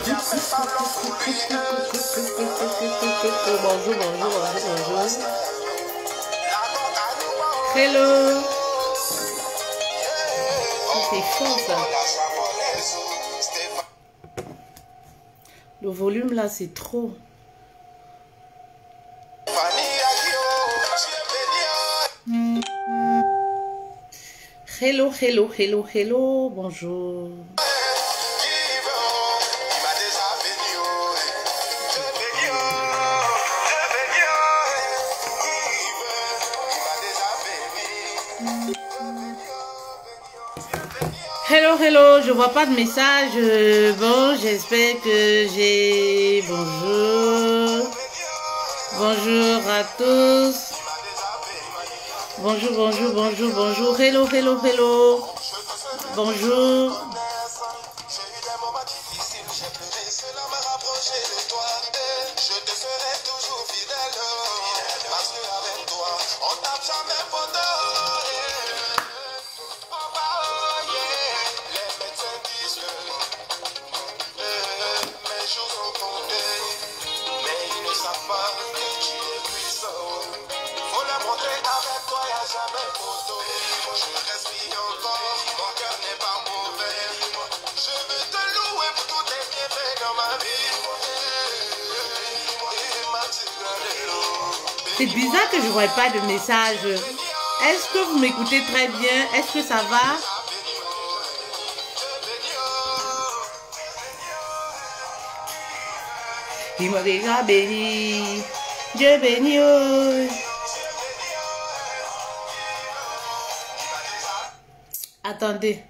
Bonjour, bonjour, bonjour, bonjour. Hello. C'est fort ça. Le volume là, c'est trop. Hello, hello, hello, hello. Bonjour. Hello, hello, je vois pas de message. Bon, j'espère que j'ai... Bonjour. Bonjour à tous. Bonjour, bonjour, bonjour, bonjour. Hello, hello, hello. Bonjour. C'est bizarre que je ne vois pas de message. Est-ce que vous m'écoutez très bien? Est-ce que ça va? Il m'a déjà béni. Dieu béni. Attendez.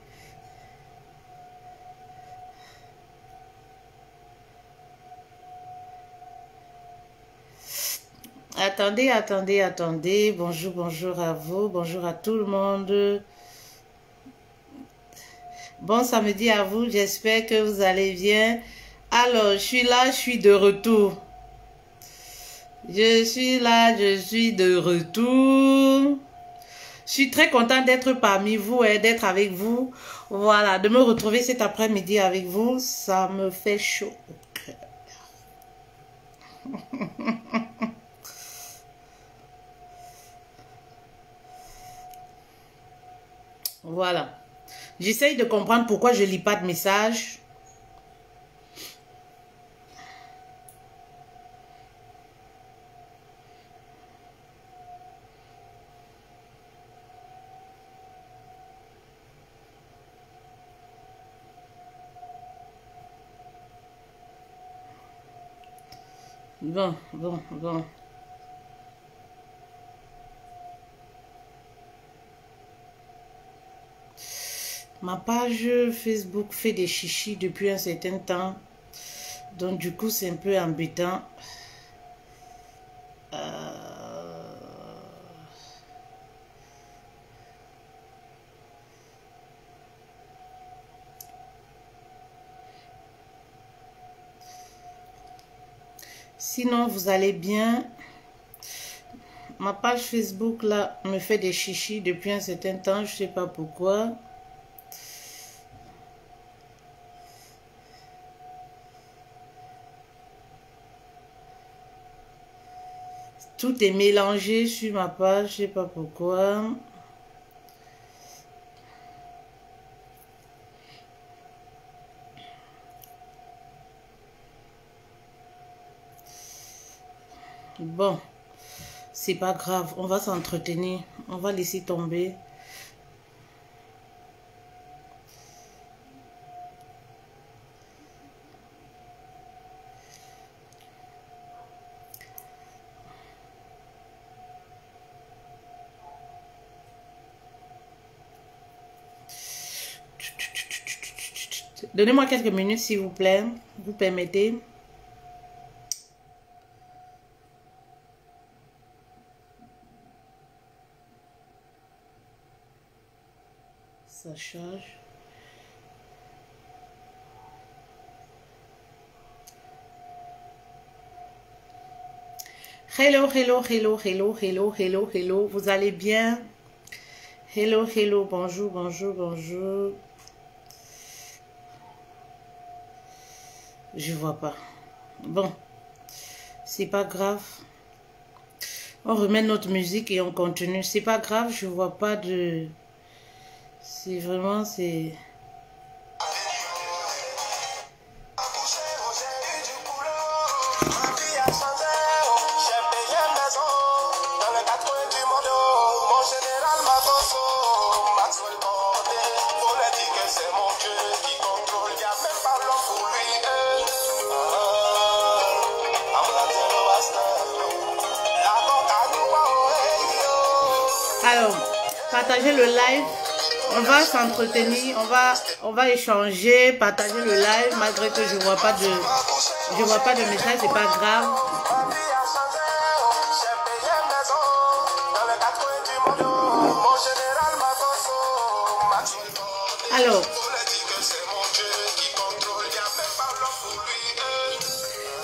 Attendez, attendez, attendez. Bonjour, bonjour à vous. Bonjour à tout le monde. Bon samedi à vous. J'espère que vous allez bien. Alors, je suis là, je suis de retour. Je suis là, je suis de retour. Je suis très contente d'être parmi vous et d'être avec vous. Voilà, de me retrouver cet après-midi avec vous. Ça me fait chaud au cœur. Voilà. J'essaye de comprendre pourquoi je ne lis pas de messages. Bon. Ma page Facebook fait des chichis depuis un certain temps. Donc du coup, c'est un peu embêtant. Sinon, vous allez bien. Ma page Facebook là me fait des chichis depuis un certain temps. Je sais pas pourquoi. Tout est mélangé sur ma page. Je sais pas pourquoi. Bon, c'est pas grave, on va s'entretenir, on va laisser tomber. Donnez-moi quelques minutes s'il vous plaît, vous permettez. Ça charge. Hello, hello, hello, hello, hello, hello, hello. Vous allez bien? Hello, hello, bonjour, bonjour, bonjour. Je vois pas. Bon, c'est pas grave. On remet notre musique et on continue. C'est pas grave, je vois pas de... C'est vraiment, c'est... Alors, partagez le live. On va s'entretenir, on va échanger, partager le live malgré que je vois pas de message, c'est pas grave. Alors,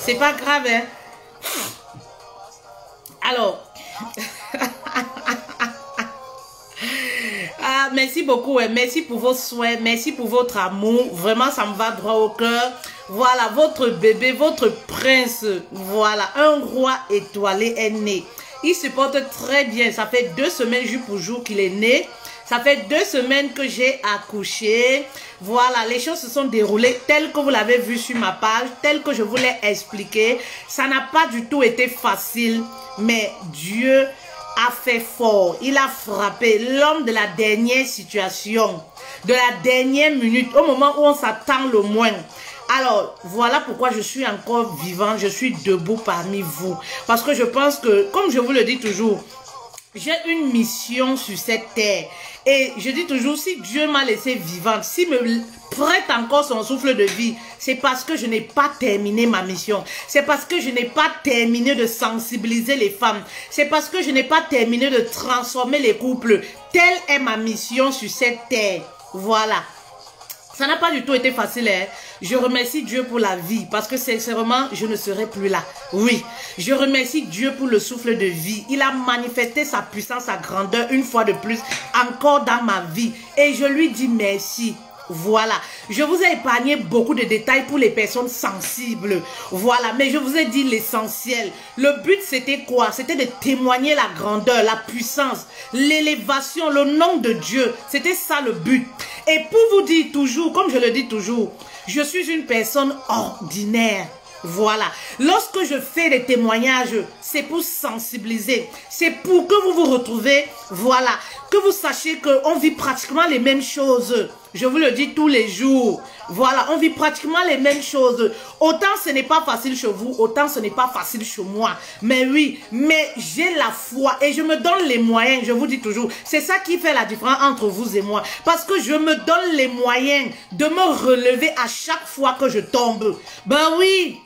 c'est pas grave, hein. Alors, ah, merci beaucoup, hein. Merci pour vos soins, merci pour votre amour, vraiment ça me va droit au cœur. Voilà, votre bébé, votre prince, voilà, un roi étoilé est né. Il se porte très bien, ça fait 2 semaines jour pour jour qu'il est né. Ça fait 2 semaines que j'ai accouché. Voilà, les choses se sont déroulées telles que vous l'avez vu sur ma page, telles que je vous l'ai expliqué. Ça n'a pas du tout été facile, mais Dieu a fait fort. Il a frappé l'homme de la dernière situation, de la dernière minute, au moment où on s'attend le moins. Alors, voilà pourquoi je suis encore vivant, je suis debout parmi vous. Parce que je pense que, comme je vous le dis toujours, j'ai une mission sur cette terre. Et je dis toujours, si Dieu m'a laissé vivante, s'il me prête encore son souffle de vie, c'est parce que je n'ai pas terminé ma mission. C'est parce que je n'ai pas terminé de sensibiliser les femmes. C'est parce que je n'ai pas terminé de transformer les couples. Telle est ma mission sur cette terre. Voilà. Ça n'a pas du tout été facile, hein. Je remercie Dieu pour la vie, parce que sincèrement, je ne serai plus là. Oui, je remercie Dieu pour le souffle de vie. Il a manifesté sa puissance, sa grandeur une fois de plus, encore dans ma vie. Et je lui dis merci. Voilà, je vous ai épargné beaucoup de détails pour les personnes sensibles. Voilà, mais je vous ai dit l'essentiel. Le but, c'était quoi? C'était de témoigner la grandeur, la puissance, l'élévation, le nom de Dieu. C'était ça le but. Et pour vous dire toujours, comme je le dis toujours, je suis une personne ordinaire. Voilà, lorsque je fais des témoignages, c'est pour sensibiliser, c'est pour que vous vous retrouvez, voilà, que vous sachiez qu'on vit pratiquement les mêmes choses. Je vous le dis tous les jours, voilà, on vit pratiquement les mêmes choses. Autant ce n'est pas facile chez vous, autant ce n'est pas facile chez moi. Mais oui, mais j'ai la foi et je me donne les moyens, je vous dis toujours. C'est ça qui fait la différence entre vous et moi. Parce que je me donne les moyens de me relever à chaque fois que je tombe. Ben oui.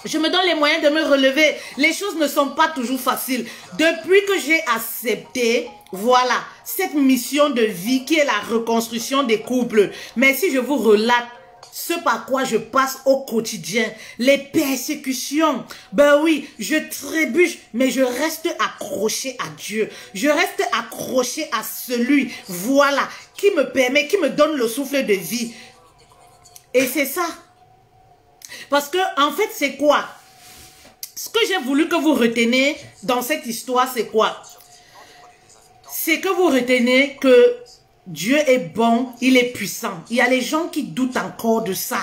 Je me donne les moyens de me relever. Les choses ne sont pas toujours faciles. Depuis que j'ai accepté, voilà, cette mission de vie qui est la reconstruction des couples. Mais si je vous relate ce par quoi je passe au quotidien, les persécutions, ben oui, je trébuche, mais je reste accroché à Dieu. Je reste accroché à celui, voilà, qui me permet, qui me donne le souffle de vie. Et c'est ça. Parce que, en fait, c'est quoi? Ce que j'ai voulu que vous reteniez dans cette histoire, c'est quoi? C'est que vous retenez que Dieu est bon, il est puissant. Il y a les gens qui doutent encore de ça,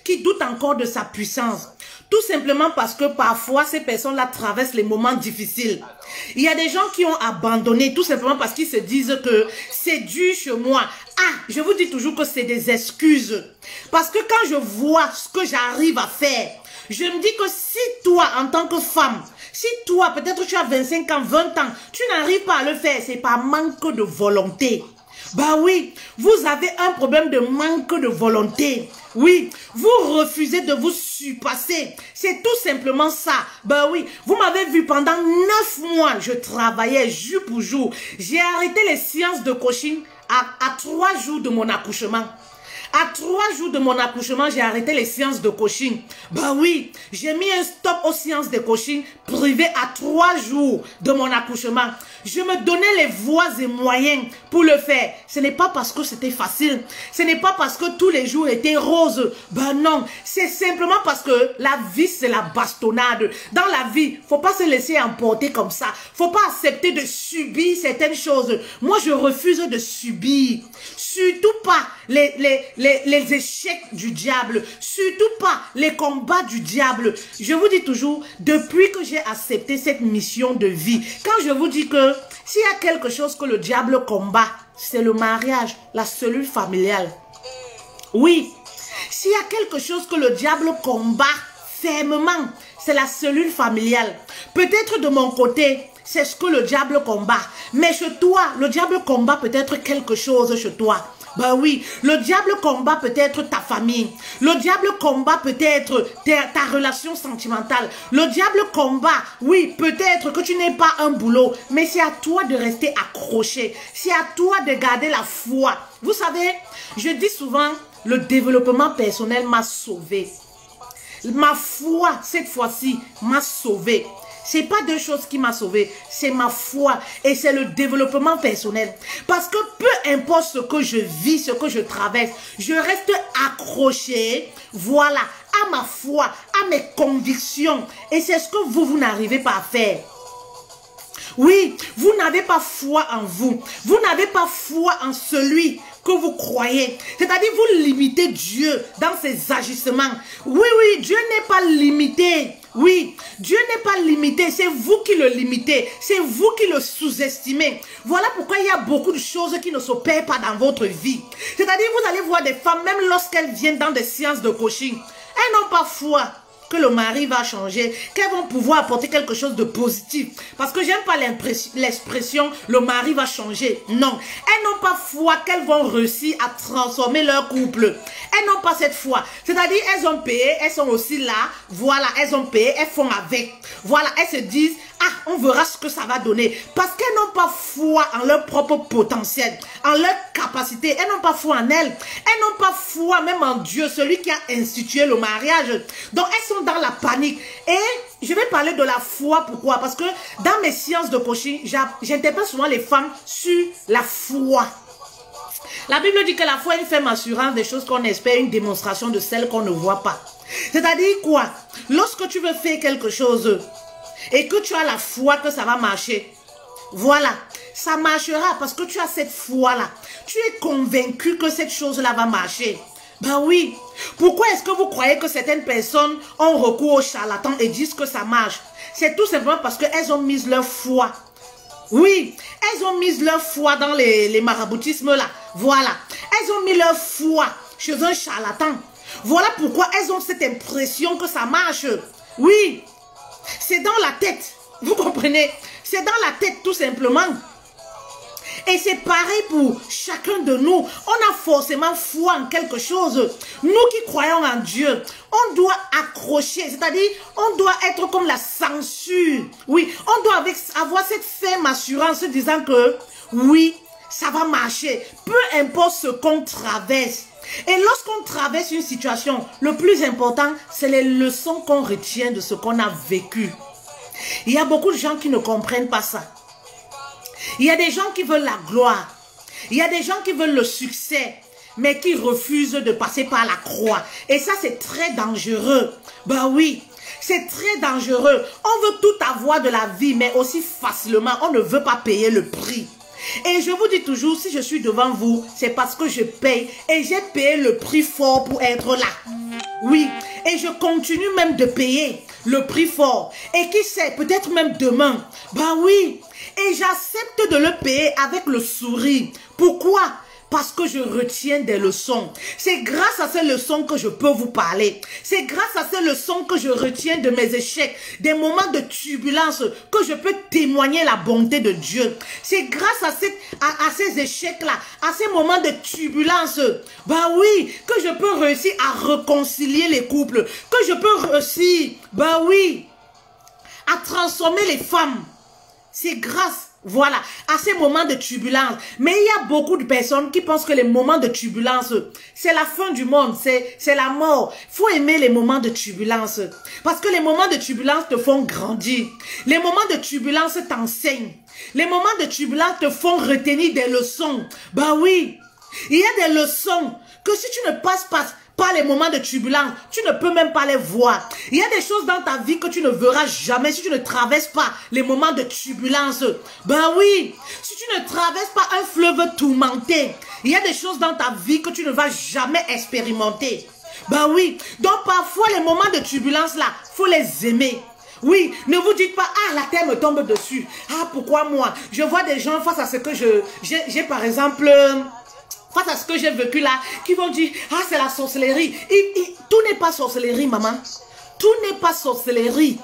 qui doutent encore de sa puissance. Tout simplement parce que parfois, ces personnes-là traversent les moments difficiles. Il y a des gens qui ont abandonné tout simplement parce qu'ils se disent que c'est dur chez moi. Ah, je vous dis toujours que c'est des excuses. Parce que quand je vois ce que j'arrive à faire, je me dis que si toi, en tant que femme, si toi, peut-être tu as 25 ans, 20 ans, tu n'arrives pas à le faire, c'est par manque de volonté. Bah oui, vous avez un problème de manque de volonté. Oui, vous refusez de vous surpasser. C'est tout simplement ça. Ben oui, vous m'avez vu pendant 9 mois, je travaillais jour pour jour. J'ai arrêté les séances de coaching à 3 jours de mon accouchement. À 3 jours de mon accouchement, j'ai arrêté les séances de coaching. Bah oui, j'ai mis un stop aux séances de coaching privées à 3 jours de mon accouchement. Je me donnais les voies et moyens pour le faire. Ce n'est pas parce que c'était facile. Ce n'est pas parce que tous les jours étaient roses. Ben non, c'est simplement parce que la vie, c'est la bastonnade. Dans la vie, faut pas se laisser emporter comme ça. Faut pas accepter de subir certaines choses. Moi, je refuse de subir. Surtout pas les échecs du diable. Surtout pas les combats du diable. Je vous dis toujours, depuis que j'ai accepté cette mission de vie, quand je vous dis que s'il y a quelque chose que le diable combat, c'est le mariage, la cellule familiale. Oui, s'il y a quelque chose que le diable combat fermement, c'est la cellule familiale. Peut-être de mon côté, c'est ce que le diable combat. Mais chez toi, le diable combat peut-être quelque chose chez toi. Ben oui, le diable combat peut-être ta famille. Le diable combat peut-être ta relation sentimentale. Le diable combat, oui, peut-être que tu n'aies pas un boulot. Mais c'est à toi de rester accroché. C'est à toi de garder la foi. Vous savez, je dis souvent, le développement personnel m'a sauvé. Ma foi, cette fois-ci, m'a sauvé. C'est pas deux choses qui m'a sauvé, c'est ma foi et c'est le développement personnel. Parce que peu importe ce que je vis, ce que je traverse, je reste accroché, voilà, à ma foi, à mes convictions. Et c'est ce que vous n'arrivez pas à faire. Oui, vous n'avez pas foi en vous. Vous n'avez pas foi en celui que vous croyez. C'est-à-dire, vous limitez Dieu dans ses agissements. Oui, oui, Dieu n'est pas limité. Oui, Dieu n'est pas limité. C'est vous qui le limitez. C'est vous qui le sous-estimez. Voilà pourquoi il y a beaucoup de choses qui ne s'opèrent pas dans votre vie. C'est-à-dire, vous allez voir des femmes, même lorsqu'elles viennent dans des séances de coaching, elles n'ont pas foi que le mari va changer, qu'elles vont pouvoir apporter quelque chose de positif. Parce que j'aime pas l'expression le mari va changer. Non, elles n'ont pas foi qu'elles vont réussir à transformer leur couple. Elles n'ont pas cette foi. C'est-à-dire, elles ont payé, elles sont aussi là. Voilà, elles ont payé, elles font avec. Voilà, elles se disent, ah, on verra ce que ça va donner. Parce qu'elles n'ont pas foi en leur propre potentiel, en leur capacité. Elles n'ont pas foi en elles. Elles n'ont pas foi même en Dieu, celui qui a institué le mariage. Donc, elles sont dans la panique. Et je vais parler de la foi. Pourquoi? Parce que dans mes séances de coaching, j'interpelle souvent les femmes sur la foi. La Bible dit que la foi est une ferme assurance des choses qu'on espère, une démonstration de celles qu'on ne voit pas. C'est-à-dire quoi? Lorsque tu veux faire quelque chose et que tu as la foi que ça va marcher, voilà, ça marchera parce que tu as cette foi-là. Tu es convaincu que cette chose-là va marcher. Ben oui. Pourquoi est-ce que vous croyez que certaines personnes ont recours aux charlatans et disent que ça marche? C'est tout simplement parce qu'elles ont mis leur foi. Oui, elles ont mis leur foi dans les maraboutismes là. Voilà. Elles ont mis leur foi chez un charlatan. Voilà pourquoi elles ont cette impression que ça marche. Oui. C'est dans la tête. Vous comprenez? C'est dans la tête tout simplement. Et c'est pareil pour chacun de nous. On a forcément foi en quelque chose. Nous qui croyons en Dieu, on doit accrocher. C'est-à-dire, on doit être comme la censure. Oui, on doit avoir cette ferme assurance disant que oui, ça va marcher. Peu importe ce qu'on traverse. Et lorsqu'on traverse une situation, le plus important, c'est les leçons qu'on retient de ce qu'on a vécu. Il y a beaucoup de gens qui ne comprennent pas ça. Il y a des gens qui veulent la gloire. Il y a des gens qui veulent le succès, mais qui refusent de passer par la croix. Et ça, c'est très dangereux. Ben oui, c'est très dangereux. On veut tout avoir de la vie, mais aussi facilement. On ne veut pas payer le prix. Et je vous dis toujours, si je suis devant vous, c'est parce que je paye. Et j'ai payé le prix fort pour être là. Oui, et je continue même de payer le prix fort. Et qui sait, peut-être même demain. Ben oui, et j'accepte de le payer avec le sourire. Pourquoi? Parce que je retiens des leçons. C'est grâce à ces leçons que je peux vous parler. C'est grâce à ces leçons que je retiens de mes échecs, des moments de turbulence, que je peux témoigner la bonté de Dieu. C'est grâce à ces échecs-là, à ces moments de turbulence, bah oui, que je peux réussir à réconcilier les couples, que je peux réussir, bah oui, à transformer les femmes. C'est grâce Voilà, à ces moments de turbulence. Mais il y a beaucoup de personnes qui pensent que les moments de turbulence, c'est la fin du monde, c'est la mort. Il faut aimer les moments de turbulence. Parce que les moments de turbulence te font grandir. Les moments de turbulence t'enseignent. Les moments de turbulence te font retenir des leçons. Bah oui, il y a des leçons que si tu ne passes pas par les moments de turbulence, tu ne peux même pas les voir. Il y a des choses dans ta vie que tu ne verras jamais si tu ne traverses pas les moments de turbulence. Ben oui, si tu ne traverses pas un fleuve tourmenté, il y a des choses dans ta vie que tu ne vas jamais expérimenter. Ben oui, donc parfois les moments de turbulence là, faut les aimer. Oui, ne vous dites pas, ah, la terre me tombe dessus. Ah, pourquoi moi? Je vois des gens face à ce que j'ai par exemple... face à ce que j'ai vécu là, qui vont dire, ah, c'est la sorcellerie. Tout n'est pas sorcellerie, maman. Tout n'est pas sorcellerie.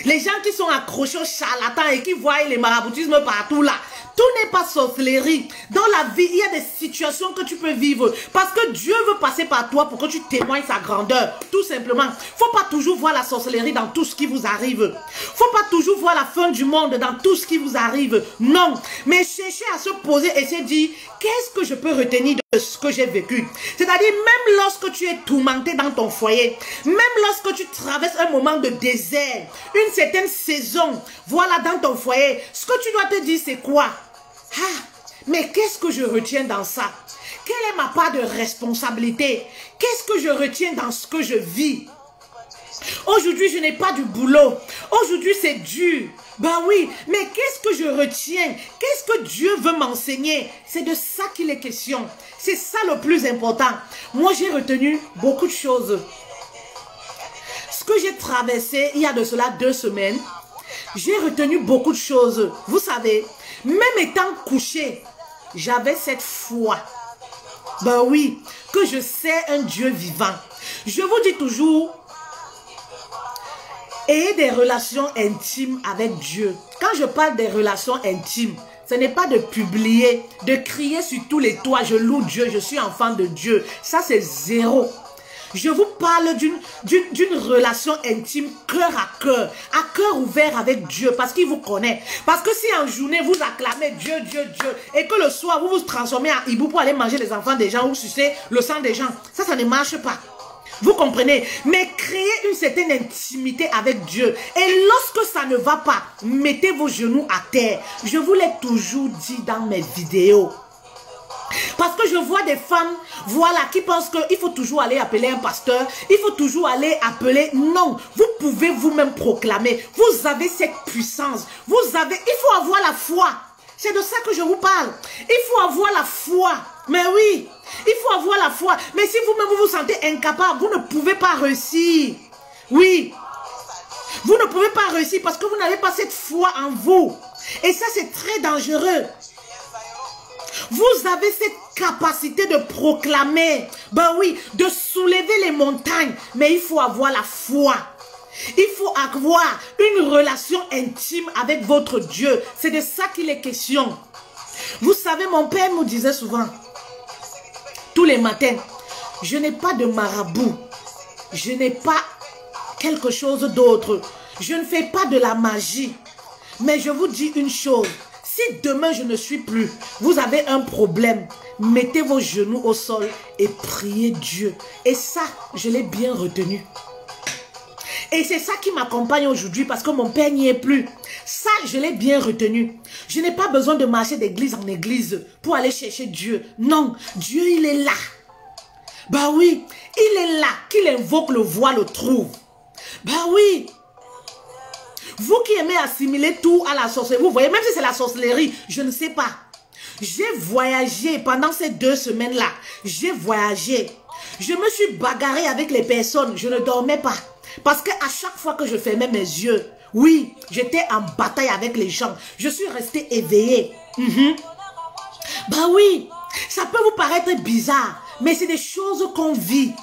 Les gens qui sont accrochés aux charlatans et qui voient les maraboutismes partout là, tout n'est pas sorcellerie. Dans la vie, il y a des situations que tu peux vivre parce que Dieu veut passer par toi pour que tu témoignes sa grandeur. Tout simplement. Faut pas toujours voir la sorcellerie dans tout ce qui vous arrive. Faut pas toujours voir la fin du monde dans tout ce qui vous arrive. Non. Mais cherchez à se poser et se dire, qu'est-ce que je peux retenir de ce que j'ai vécu? C'est-à-dire, même lorsque tu es tourmenté dans ton foyer, même lorsque tu traverses un moment de désert, une certaine saison, voilà, dans ton foyer, ce que tu dois te dire, c'est quoi? Ah, mais qu'est-ce que je retiens dans ça? Quelle est ma part de responsabilité? Qu'est-ce que je retiens dans ce que je vis? Aujourd'hui, je n'ai pas du boulot. Aujourd'hui, c'est dur. Ben oui, mais qu'est-ce que je retiens? Qu'est-ce que Dieu veut m'enseigner? C'est de ça qu'il est question. C'est ça le plus important. Moi, j'ai retenu beaucoup de choses. Ce que j'ai traversé il y a de cela 2 semaines, j'ai retenu beaucoup de choses. Vous savez, même étant couché, j'avais cette foi. Ben oui, que je sais un Dieu vivant. Je vous dis toujours, ayez des relations intimes avec Dieu. Quand je parle des relations intimes, ce n'est pas de publier, de crier sur tous les toits, je loue Dieu, je suis enfant de Dieu. Ça, c'est zéro. Je vous parle d'une relation intime, cœur à cœur ouvert avec Dieu, parce qu'il vous connaît. Parce que si en journée, vous acclamez Dieu, Dieu, Dieu, et que le soir, vous vous transformez en hibou pour aller manger les enfants des gens ou sucer le sang des gens, ça ne marche pas. Vous comprenez? Mais créez une certaine intimité avec Dieu. Et lorsque ça ne va pas, mettez vos genoux à terre. Je vous l'ai toujours dit dans mes vidéos. Parce que je vois des femmes, voilà, qui pensent qu'il faut toujours aller appeler un pasteur, il faut toujours aller appeler. Non, vous pouvez vous-même proclamer. Vous avez cette puissance. Il faut avoir la foi. C'est de ça que je vous parle. Il faut avoir la foi. Mais oui, il faut avoir la foi. Mais si vous-même vous vous sentez incapable, vous ne pouvez pas réussir. Oui. Vous ne pouvez pas réussir parce que vous n'avez pas cette foi en vous. Et ça, c'est très dangereux. Vous avez cette capacité de proclamer, ben oui, de soulever les montagnes. Mais il faut avoir la foi. Il faut avoir une relation intime avec votre Dieu. C'est de ça qu'il est question. Vous savez, mon père nous disait souvent, tous les matins, je n'ai pas de marabout. Je n'ai pas quelque chose d'autre. Je ne fais pas de la magie. Mais je vous dis une chose. Si demain je ne suis plus, vous avez un problème, mettez vos genoux au sol et priez Dieu. Et ça, je l'ai bien retenu. Et c'est ça qui m'accompagne aujourd'hui parce que mon père n'y est plus. Ça, je l'ai bien retenu. Je n'ai pas besoin de marcher d'église en église pour aller chercher Dieu. Non, Dieu, il est là. Bah oui, il est là. Qu'il invoque, le voit, le trouve. Bah oui. Vous qui aimez assimiler tout à la sorcellerie, vous voyez, même si c'est la sorcellerie, je ne sais pas. J'ai voyagé pendant ces 2 semaines-là. J'ai voyagé. Je me suis bagarrée avec les personnes. Je ne dormais pas. Parce qu'à chaque fois que je fermais mes yeux, oui, j'étais en bataille avec les gens. Je suis restée éveillée. Bah oui, ça peut vous paraître bizarre, mais c'est des choses qu'on vit.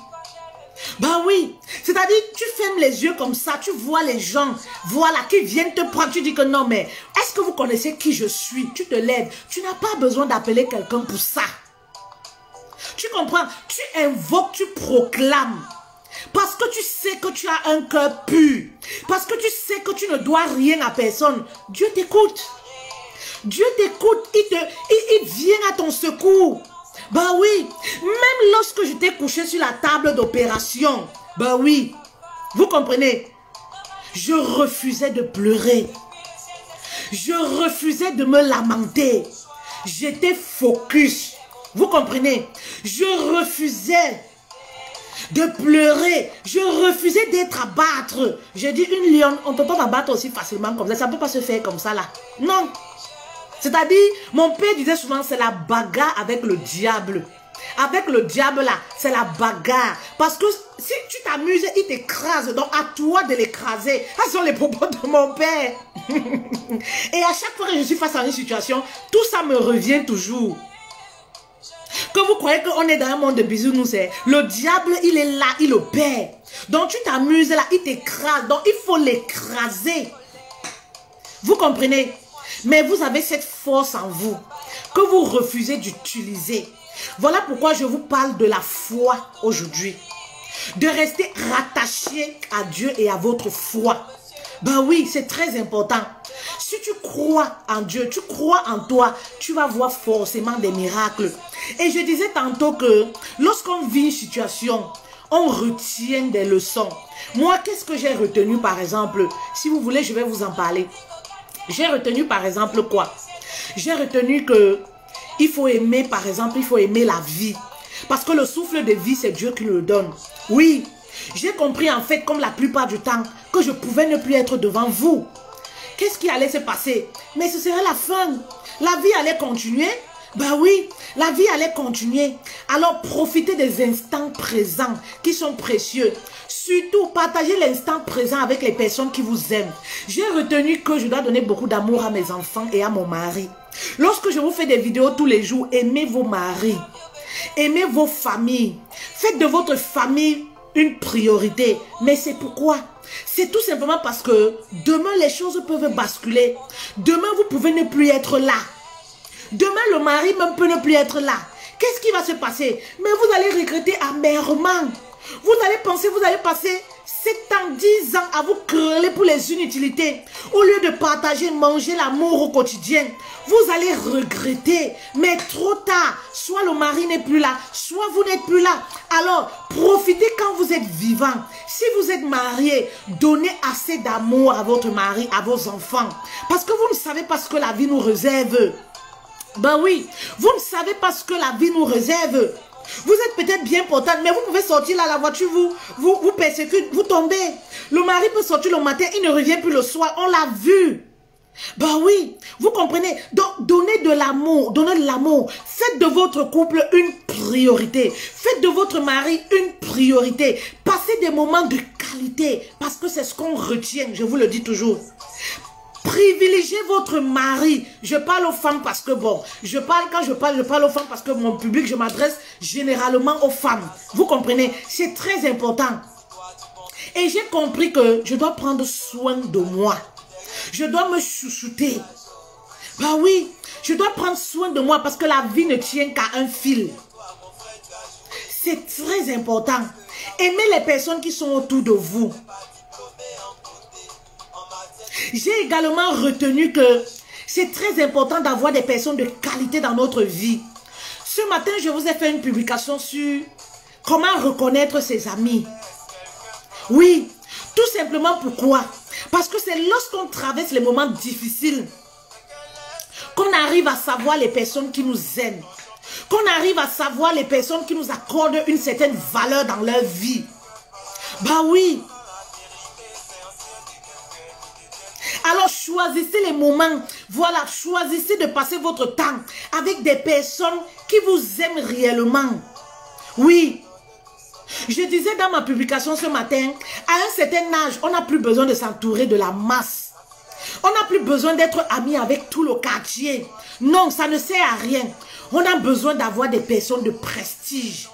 Bah oui, c'est-à-dire tu fermes les yeux comme ça, tu vois les gens, voilà, qui viennent te prendre, tu dis que non, mais est-ce que vous connaissez qui je suis? Tu te lèves, tu n'as pas besoin d'appeler quelqu'un pour ça. Tu comprends? Tu invoques, tu proclames. Parce que tu sais que tu as un cœur pur. Parce que tu sais que tu ne dois rien à personne. Dieu t'écoute. Dieu t'écoute, il vient à ton secours. Bah oui, même lorsque j'étais couché sur la table d'opération, bah oui, vous comprenez, je refusais de pleurer. Je refusais de me lamenter. J'étais focus. Vous comprenez? Je refusais de pleurer. Je refusais d'être abattre. J'ai dit, une lionne, on ne peut pas m'abattre aussi facilement comme ça. Ça ne peut pas se faire comme ça là. Non. C'est-à-dire, mon père disait souvent, c'est la bagarre avec le diable. Avec le diable là, c'est la bagarre. Parce que si tu t'amuses, il t'écrase. Donc à toi de l'écraser. Ce sont les propos de mon père. Et à chaque fois que je suis face à une situation, tout ça me revient toujours. Que vous croyez qu'on est dans un monde de bisounours, le diable, il est là, il opère. Donc tu t'amuses là, il t'écrase. Donc il faut l'écraser. Vous comprenez? Mais vous avez cette force en vous que vous refusez d'utiliser. Voilà pourquoi je vous parle de la foi aujourd'hui. De rester rattaché à Dieu et à votre foi. Ben oui, c'est très important. Si tu crois en Dieu, tu crois en toi, tu vas voir forcément des miracles. Et je disais tantôt que lorsqu'on vit une situation, on retient des leçons. Moi, qu'est-ce que j'ai retenu par exemple? Si vous voulez, je vais vous en parler. J'ai retenu par exemple quoi? J'ai retenu que il faut aimer, par exemple, il faut aimer la vie. Parce que le souffle de vie, c'est Dieu qui le donne. Oui, j'ai compris en fait, comme la plupart du temps, que je pouvais ne plus être devant vous. Qu'est-ce qui allait se passer? Mais ce serait la fin. La vie allait continuer. Ben oui, la vie allait continuer. Alors profitez des instants présents qui sont précieux. Surtout, partagez l'instant présent avec les personnes qui vous aiment. J'ai retenu que je dois donner beaucoup d'amour à mes enfants et à mon mari. Lorsque je vous fais des vidéos tous les jours, aimez vos maris. Aimez vos familles. Faites de votre famille une priorité. Mais c'est pourquoi? C'est tout simplement parce que demain, les choses peuvent basculer. Demain, vous pouvez ne plus être là. Demain, le mari même peut ne plus être là. Qu'est-ce qui va se passer? Mais vous allez regretter amèrement. Vous allez penser, vous allez passer 7 ans, 10 ans à vous quereller pour les inutilités. Au lieu de partager, manger l'amour au quotidien, vous allez regretter. Mais trop tard, soit le mari n'est plus là, soit vous n'êtes plus là. Alors, profitez quand vous êtes vivant. Si vous êtes marié, donnez assez d'amour à votre mari, à vos enfants. Parce que vous ne savez pas ce que la vie nous réserve. Ben oui, vous ne savez pas ce que la vie nous réserve. Vous êtes peut-être bien portante, mais vous pouvez sortir là, la voiture vous persécute, vous tombez. Le mari peut sortir le matin, il ne revient plus le soir, on l'a vu. Ben oui, vous comprenez. Donc, donnez de l'amour, donnez de l'amour. Faites de votre couple une priorité. Faites de votre mari une priorité. Passez des moments de qualité, parce que c'est ce qu'on retient, je vous le dis toujours. Privilégiez votre mari. Je parle aux femmes parce que bon, quand je parle aux femmes parce que mon public, je m'adresse généralement aux femmes. Vous comprenez? C'est très important. Et j'ai compris que je dois prendre soin de moi. Je dois me chouchouter. Bah oui, je dois prendre soin de moi parce que la vie ne tient qu'à un fil. C'est très important. Aimez les personnes qui sont autour de vous. J'ai également retenu que c'est très important d'avoir des personnes de qualité dans notre vie. Ce matin, je vous ai fait une publication sur comment reconnaître ses amis. Oui, tout simplement pourquoi? Parce que c'est lorsqu'on traverse les moments difficiles qu'on arrive à savoir les personnes qui nous aiment. Qu'on arrive à savoir les personnes qui nous accordent une certaine valeur dans leur vie. Bah oui. Alors choisissez les moments, voilà, choisissez de passer votre temps avec des personnes qui vous aiment réellement. Oui, je disais dans ma publication ce matin, à un certain âge, on n'a plus besoin de s'entourer de la masse. On n'a plus besoin d'être amis avec tout le quartier. Non, ça ne sert à rien. On a besoin d'avoir des personnes de prestige.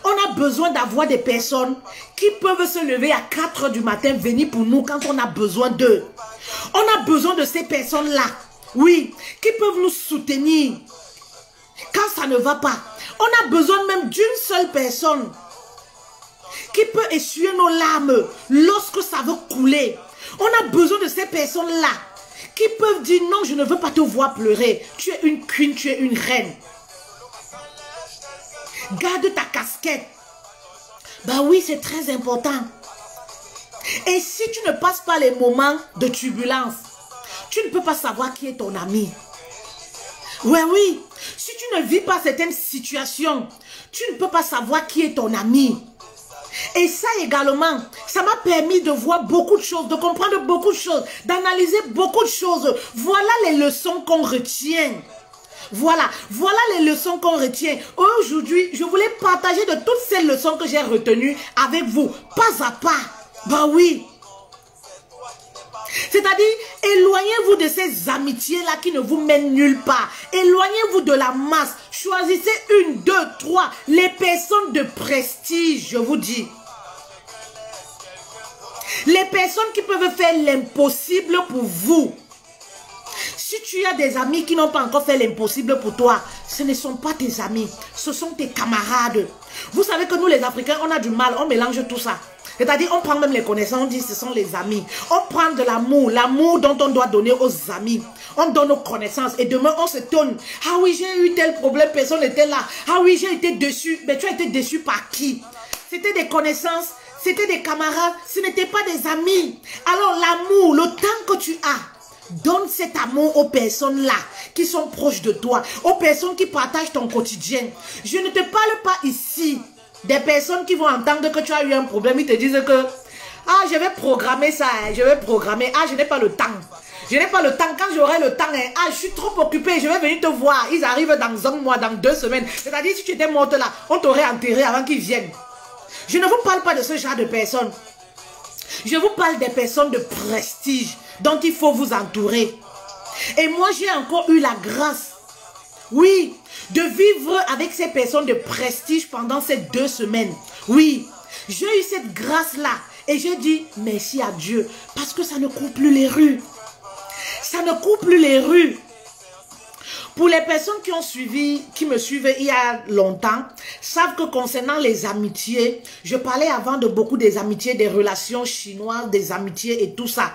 On a besoin d'avoir des personnes qui peuvent se lever à 4 h du matin, venir pour nous quand on a besoin d'eux. On a besoin de ces personnes-là, oui, qui peuvent nous soutenir quand ça ne va pas. On a besoin même d'une seule personne qui peut essuyer nos larmes lorsque ça veut couler. On a besoin de ces personnes-là qui peuvent dire non, je ne veux pas te voir pleurer. Tu es une queen, tu es une reine. Garde ta casquette. Bah oui, c'est très important. Et si tu ne passes pas les moments de turbulence, tu ne peux pas savoir qui est ton ami. Ouais, oui. Si tu ne vis pas certaines situations, tu ne peux pas savoir qui est ton ami. Et ça également, ça m'a permis de voir beaucoup de choses, de comprendre beaucoup de choses, d'analyser beaucoup de choses. Voilà les leçons qu'on retient. Voilà les leçons qu'on retient. Aujourd'hui, je voulais partager de toutes ces leçons que j'ai retenues avec vous, pas à pas. Ben oui. C'est-à-dire, éloignez-vous de ces amitiés-là qui ne vous mènent nulle part. Éloignez-vous de la masse. Choisissez une, deux, trois. Les personnes de prestige, je vous dis. Les personnes qui peuvent faire l'impossible pour vous. Si tu as des amis qui n'ont pas encore fait l'impossible pour toi, ce ne sont pas tes amis, ce sont tes camarades. Vous savez que nous les Africains, on a du mal, on mélange tout ça. C'est-à-dire, on prend même les connaissances, on dit ce sont les amis. On prend de l'amour dont on doit donner aux amis. On donne nos connaissances et demain on se tourne. Ah oui, j'ai eu tel problème, personne n'était là. Ah oui, j'ai été déçu. Mais tu as été déçu par qui? C'était des connaissances, c'était des camarades, ce n'était pas des amis. Alors l'amour, le temps que tu as, donne cet amour aux personnes là qui sont proches de toi, aux personnes qui partagent ton quotidien. Je ne te parle pas ici des personnes qui vont entendre que tu as eu un problème, ils te disent que ah, je vais programmer ça, je vais programmer, ah, je n'ai pas le temps. Je n'ai pas le temps, quand j'aurai le temps, ah, je suis trop occupée, je vais venir te voir. Ils arrivent dans un mois, dans 2 semaines. C'est-à-dire, si tu étais morte là, on t'aurait enterré avant qu'ils viennent. Je ne vous parle pas de ce genre de personnes. Je vous parle des personnes de prestige dont il faut vous entourer. Et moi, j'ai encore eu la grâce, oui, de vivre avec ces personnes de prestige pendant ces 2 semaines. Oui, j'ai eu cette grâce-là. Et j'ai dit merci à Dieu. Parce que ça ne coupe plus les rues. Ça ne coupe plus les rues. Pour les personnes qui me suivent il y a longtemps, savent que concernant les amitiés, je parlais avant de beaucoup des amitiés, des relations chinoises, des amitiés et tout ça.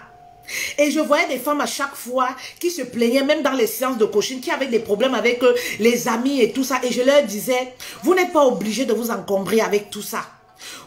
Et je voyais des femmes à chaque fois qui se plaignaient, même dans les séances de coaching, qui avaient des problèmes avec les amis et tout ça. Et je leur disais, vous n'êtes pas obligés de vous encombrer avec tout ça.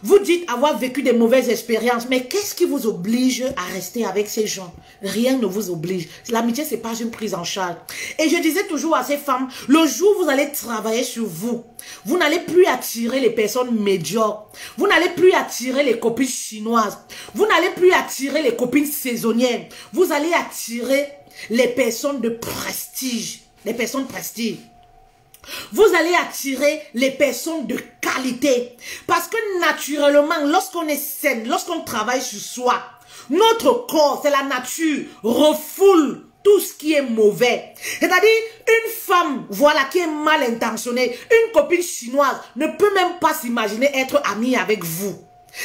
Vous dites avoir vécu des mauvaises expériences, mais qu'est-ce qui vous oblige à rester avec ces gens? Rien ne vous oblige. L'amitié, ce n'est pas une prise en charge. Et je disais toujours à ces femmes, le jour où vous allez travailler sur vous, vous n'allez plus attirer les personnes médiocres. Vous n'allez plus attirer les copines chinoises. Vous n'allez plus attirer les copines saisonnières. Vous allez attirer les personnes de prestige. Les personnes de prestige. Vous allez attirer les personnes de qualité. Parce que naturellement, lorsqu'on est saine, lorsqu'on travaille sur soi, notre corps, c'est la nature, refoule tout ce qui est mauvais. C'est-à-dire, une femme, voilà, qui est mal intentionnée, une copine chinoise ne peut même pas s'imaginer être amie avec vous.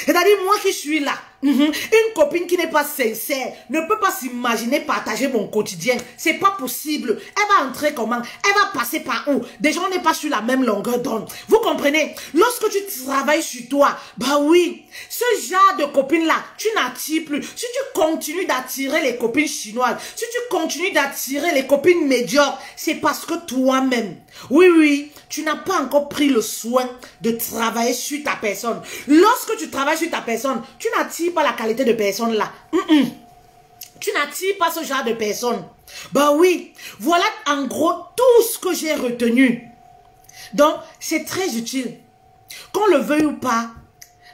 C'est-à-dire, moi qui suis là, une copine qui n'est pas sincère ne peut pas s'imaginer partager mon quotidien. C'est pas possible. Elle va entrer comment? Elle va passer par où? Déjà, on n'est pas sur la même longueur d'onde. Vous comprenez? Lorsque tu travailles sur toi, bah oui, ce genre de copine-là, tu n'attires plus. Si tu continues d'attirer les copines chinoises, si tu continues d'attirer les copines médiocres, c'est parce que toi-même, oui, tu n'as pas encore pris le soin de travailler sur ta personne. Lorsque tu travailles sur ta personne, tu n'attires pas la qualité de personne là. Tu n'attires pas ce genre de personne. Bah oui, voilà en gros tout ce que j'ai retenu. Donc, c'est très utile. Qu'on le veuille ou pas,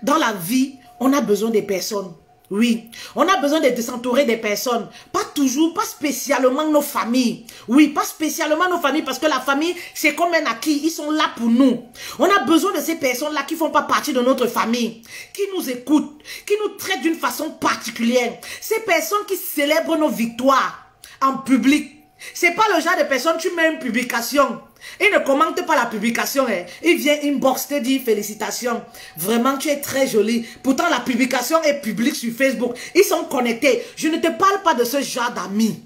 dans la vie, on a besoin des personnes. Oui, on a besoin de s'entourer des personnes. Pas toujours, pas spécialement nos familles. Oui, pas spécialement nos familles parce que la famille, c'est comme un acquis. Ils sont là pour nous. On a besoin de ces personnes-là qui font pas partie de notre famille, qui nous écoutent, qui nous traitent d'une façon particulière. Ces personnes qui célèbrent nos victoires en public. C'est pas le genre de personne, tu mets une publication. Il ne commente pas la publication. Il vient inbox te dire félicitations. Vraiment, tu es très jolie. Pourtant, la publication est publique sur Facebook. Ils sont connectés. Je ne te parle pas de ce genre d'amis.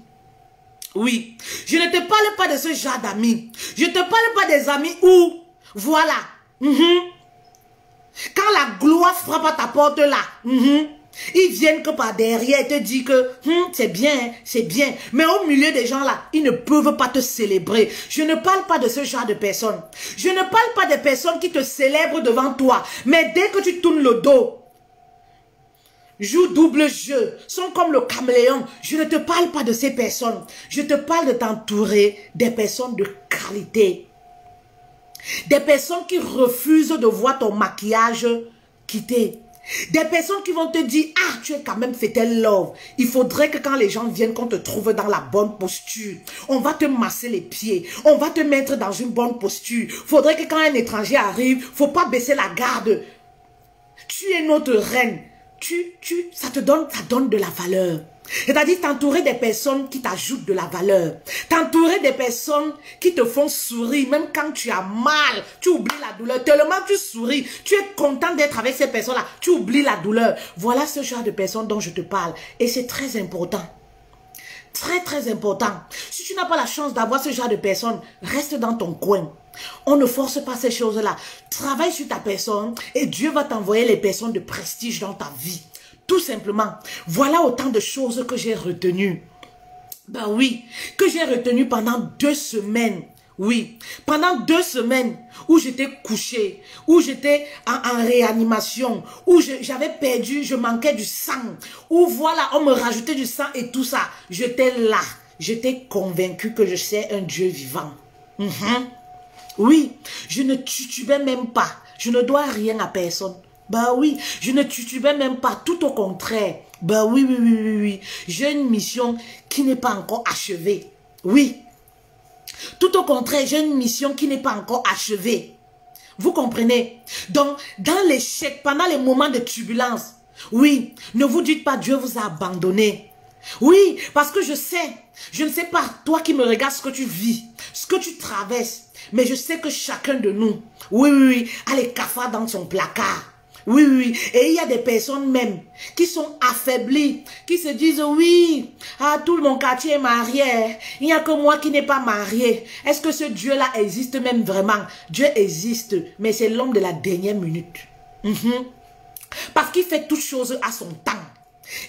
Oui. Je ne te parle pas de ce genre d'amis. Je ne te parle pas des amis où, voilà. Quand la gloire frappe à ta porte là, Ils viennent que par derrière et te disent que c'est bien, c'est bien. Mais au milieu des gens là, ils ne peuvent pas te célébrer. Je ne parle pas de ce genre de personnes. Je ne parle pas des personnes qui te célèbrent devant toi. Mais dès que tu tournes le dos, jouent double jeu, sont comme le caméléon. Je ne te parle pas de ces personnes. Je te parle de t'entourer des personnes de qualité. Des personnes qui refusent de voir ton maquillage quitter. Des personnes qui vont te dire, ah, tu es quand même fatal love. Il faudrait que quand les gens viennent, qu'on te trouve dans la bonne posture. On va te masser les pieds. On va te mettre dans une bonne posture. Faudrait que quand un étranger arrive, faut pas baisser la garde. Tu es notre reine. Ça donne de la valeur. C'est-à-dire t'entourer des personnes qui t'ajoutent de la valeur. T'entourer des personnes qui te font sourire. Même quand tu as mal, tu oublies la douleur. Tellement tu souris, tu es content d'être avec ces personnes-là. Tu oublies la douleur. Voilà ce genre de personnes dont je te parle. Et c'est très important. Très, très important. Si tu n'as pas la chance d'avoir ce genre de personnes, reste dans ton coin. On ne force pas ces choses-là. Travaille sur ta personne et Dieu va t'envoyer les personnes de prestige dans ta vie. Tout simplement. Voilà autant de choses que j'ai retenues. Ben oui, que j'ai retenues pendant 2 semaines. Oui, pendant 2 semaines où j'étais couchée, où j'étais en réanimation, où j'avais perdu, je manquais du sang, où voilà, on me rajoutait du sang et tout ça. J'étais là, j'étais convaincue que je sais un Dieu vivant. Oui, je ne titubais même pas, je ne dois rien à personne. Bah oui, je ne titubais même pas, tout au contraire. Bah oui. J'ai une mission qui n'est pas encore achevée. Oui. Tout au contraire, j'ai une mission qui n'est pas encore achevée. Vous comprenez? Donc, dans l'échec, pendant les moments de turbulence, oui, ne vous dites pas Dieu vous a abandonné. Oui, parce que je ne sais pas, toi qui me regardes, ce que tu vis, ce que tu traverses, mais je sais que chacun de nous, oui, a les cafards dans son placard. Oui. Et il y a des personnes même qui sont affaiblies, qui se disent, oui, tout mon quartier est marié. Il n'y a que moi qui n'ai pas marié. Est-ce que ce Dieu-là existe même vraiment? Dieu existe, mais c'est l'homme de la dernière minute. Parce qu'il fait toutes choses à son temps.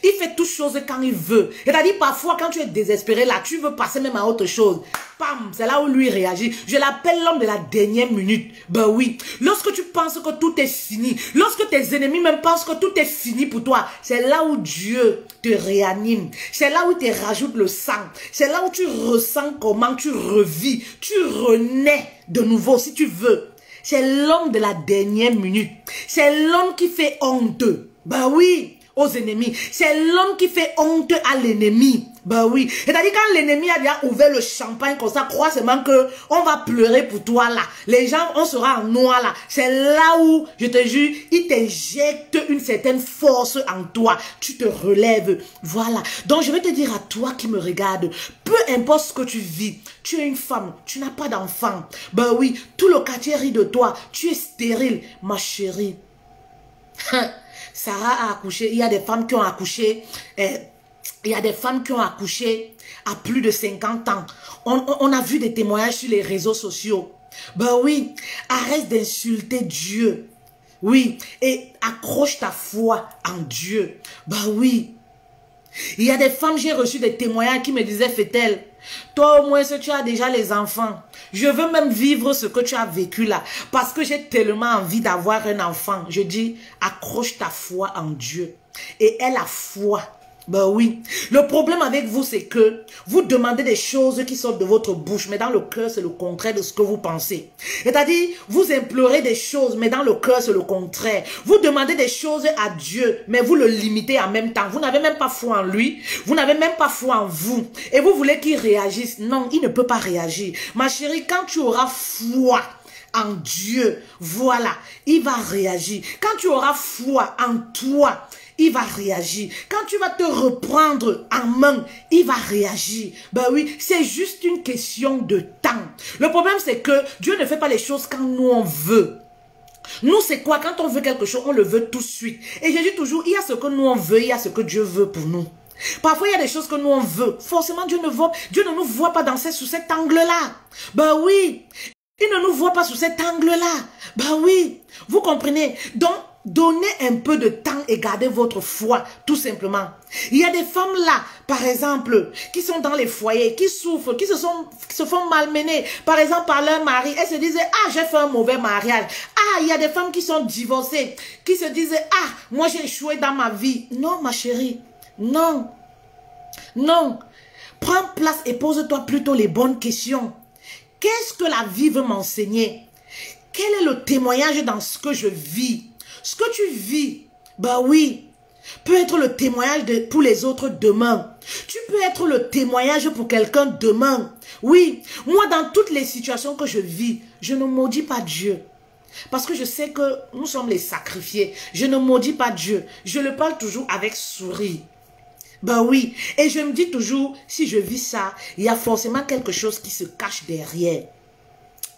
Il fait toutes choses quand il veut. C'est-à-dire parfois quand tu es désespéré là, tu veux passer même à autre chose. Pam, c'est là où lui réagit. Je l'appelle l'homme de la dernière minute. Ben oui, lorsque tu penses que tout est fini, lorsque tes ennemis même pensent que tout est fini pour toi, c'est là où Dieu te réanime. C'est là où il te rajoute le sang. C'est là où tu ressens comment tu revis, tu renais de nouveau si tu veux. C'est l'homme de la dernière minute. C'est l'homme qui fait honte. Ben oui. Aux ennemis. C'est l'homme qui fait honte à l'ennemi. Ben oui. C'est-à-dire quand l'ennemi a déjà ouvert le champagne comme ça, crois seulement que on va pleurer pour toi là. Les gens, on sera en noir là. C'est là où, je te jure, il t'injecte une certaine force en toi. Tu te relèves. Voilà. Donc je vais te dire à toi qui me regarde, peu importe ce que tu vis, tu es une femme, tu n'as pas d'enfant. Ben oui, tout le quartier rit de toi. Tu es stérile, ma chérie. Sarah a accouché, il y a des femmes qui ont accouché, il y a des femmes qui ont accouché à plus de 50 ans. On a vu des témoignages sur les réseaux sociaux. Ben oui, arrête d'insulter Dieu. Oui, et accroche ta foi en Dieu. Ben oui. Il y a des femmes, j'ai reçu des témoignages qui me disaient, Fetel, toi au moins si tu as déjà les enfants, je veux même vivre ce que tu as vécu là, parce que j'ai tellement envie d'avoir un enfant. Je dis, accroche ta foi en Dieu. Et aie la foi. Ben oui. Le problème avec vous, c'est que vous demandez des choses qui sortent de votre bouche, mais dans le cœur, c'est le contraire de ce que vous pensez. C'est-à-dire, vous implorez des choses, mais dans le cœur, c'est le contraire. Vous demandez des choses à Dieu, mais vous le limitez en même temps. Vous n'avez même pas foi en lui. Vous n'avez même pas foi en vous. Et vous voulez qu'il réagisse. Non, il ne peut pas réagir. Ma chérie, quand tu auras foi en Dieu, voilà, il va réagir. Quand tu auras foi en toi, il va réagir. Quand tu vas te reprendre en main, il va réagir. Ben oui, c'est juste une question de temps. Le problème, c'est que Dieu ne fait pas les choses quand nous on veut. Nous, c'est quoi? Quand on veut quelque chose, on le veut tout de suite. Et je dis toujours, il y a ce que nous on veut, il y a ce que Dieu veut pour nous. Parfois, il y a des choses que nous on veut. Forcément, Dieu ne nous voit pas sous cet angle-là. Ben oui. Il ne nous voit pas sous cet angle-là. Ben oui. Vous comprenez? Donc, Donnez un peu de temps et gardez votre foi, tout simplement. Il y a des femmes là, par exemple, qui sont dans les foyers, qui souffrent, qui se font malmener, par exemple, par leur mari. Elles se disaient, ah, j'ai fait un mauvais mariage. Ah, il y a des femmes qui sont divorcées, qui se disaient, ah, moi j'ai échoué dans ma vie. Non, ma chérie, non. Non. Prends place et pose-toi plutôt les bonnes questions. Qu'est-ce que la vie veut m'enseigner? Quel est le témoignage dans ce que je vis? Ce que tu vis, bah oui, peut être le témoignage pour les autres demain. Tu peux être le témoignage pour quelqu'un demain. Oui, moi dans toutes les situations que je vis, je ne maudis pas Dieu. Parce que je sais que nous sommes les sacrifiés. Je ne maudis pas Dieu. Je le parle toujours avec sourire. Ben oui, et je me dis toujours, si je vis ça, il y a forcément quelque chose qui se cache derrière.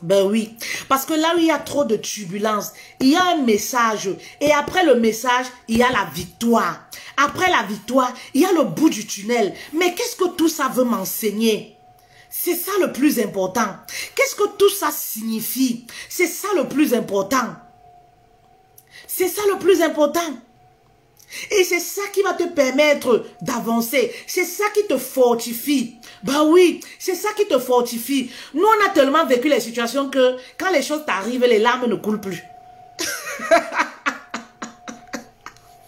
Ben oui, parce que là où il y a trop de turbulences, il y a un message. Et après le message, il y a la victoire. Après la victoire, il y a le bout du tunnel. Mais qu'est-ce que tout ça veut m'enseigner? C'est ça le plus important. Qu'est-ce que tout ça signifie? C'est ça le plus important. C'est ça le plus important. Et c'est ça qui va te permettre d'avancer. C'est ça qui te fortifie. Bah oui, c'est ça qui te fortifie. Nous, on a tellement vécu les situations que quand les choses t'arrivent, les larmes ne coulent plus.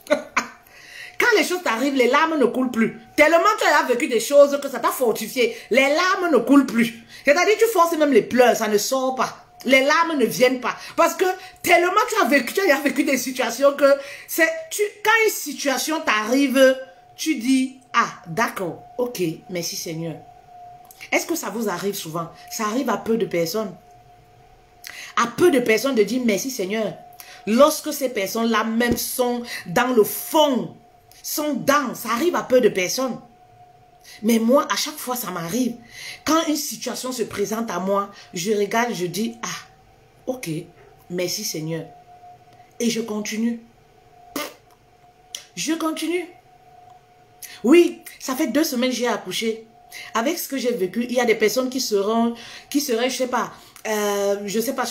Quand les choses t'arrivent, les larmes ne coulent plus. Tellement tu as vécu des choses que ça t'a fortifié. Les larmes ne coulent plus. C'est-à-dire tu forces même les pleurs, ça ne sort pas. Les larmes ne viennent pas. Parce que tellement tu as vécu des situations que quand une situation t'arrive, tu dis, ah, d'accord, ok, merci Seigneur. Est-ce que ça vous arrive souvent? Ça arrive à peu de personnes. À peu de personnes de dire merci Seigneur. Lorsque ces personnes-là même sont dans le fond, ça arrive à peu de personnes. Mais moi, à chaque fois, ça m'arrive. Quand une situation se présente à moi, je regarde, je dis, ah, ok, merci Seigneur. Et je continue. Je continue. Oui, ça fait 2 semaines que j'ai accouché. Avec ce que j'ai vécu, il y a des personnes qui seraient, je sais pas,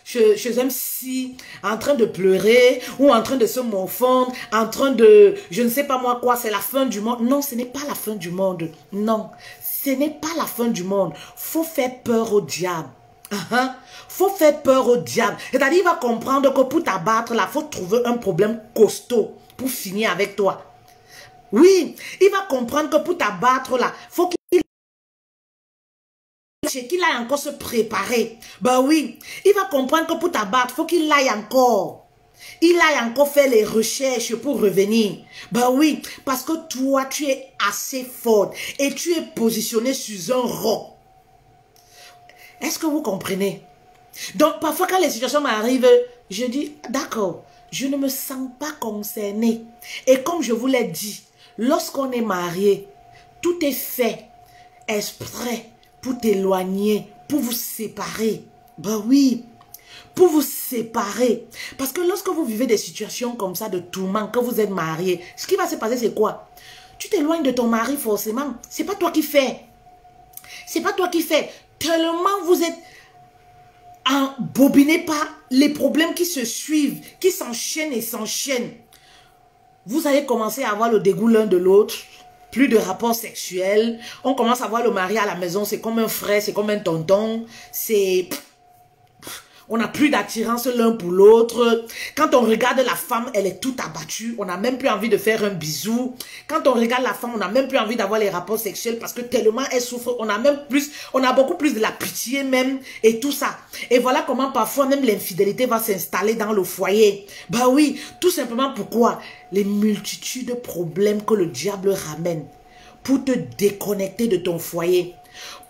chez un psy, en train de pleurer, ou en train de se morfondre, en train de, je ne sais pas moi quoi, c'est la fin du monde. Non, ce n'est pas la fin du monde. Non, ce n'est pas la fin du monde. Faut faire peur au diable. Faut faire peur au diable. C'est-à-dire, il va comprendre que pour t'abattre, là, faut trouver un problème costaud pour finir avec toi. Oui, il va comprendre que pour t'abattre, là, faut qu'il aille encore se préparer. Ben oui, il va comprendre que pour t'abattre, faut qu'il aille encore. Il aille encore faire les recherches pour revenir. Ben oui, parce que toi, tu es assez forte et tu es positionné sur un roc. Est-ce que vous comprenez? Donc, parfois, quand les situations m'arrivent, je dis, d'accord, je ne me sens pas concernée. Et comme je vous l'ai dit, lorsqu'on est marié, tout est fait exprès pour t'éloigner, pour vous séparer. Ben oui, pour vous séparer. Parce que lorsque vous vivez des situations comme ça de tourment, quand vous êtes marié, ce qui va se passer, c'est quoi? Tu t'éloignes de ton mari forcément. C'est pas toi qui fais. C'est pas toi qui fais. Tellement vous êtes embobiné par les problèmes qui se suivent, qui s'enchaînent et s'enchaînent. Vous allez commencer à avoir le dégoût l'un de l'autre. Plus de rapports sexuels. On commence à voir le mari à la maison. C'est comme un frère, c'est comme un tonton. On n'a plus d'attirance l'un pour l'autre. Quand on regarde la femme, elle est toute abattue. On n'a même plus envie de faire un bisou. Quand on regarde la femme, on n'a même plus envie d'avoir les rapports sexuels parce que tellement elle souffre. On a beaucoup plus de la pitié même et tout ça. Et voilà comment parfois même l'infidélité va s'installer dans le foyer. Bah oui, tout simplement pourquoi? Les multitudes de problèmes que le diable ramène pour te déconnecter de ton foyer.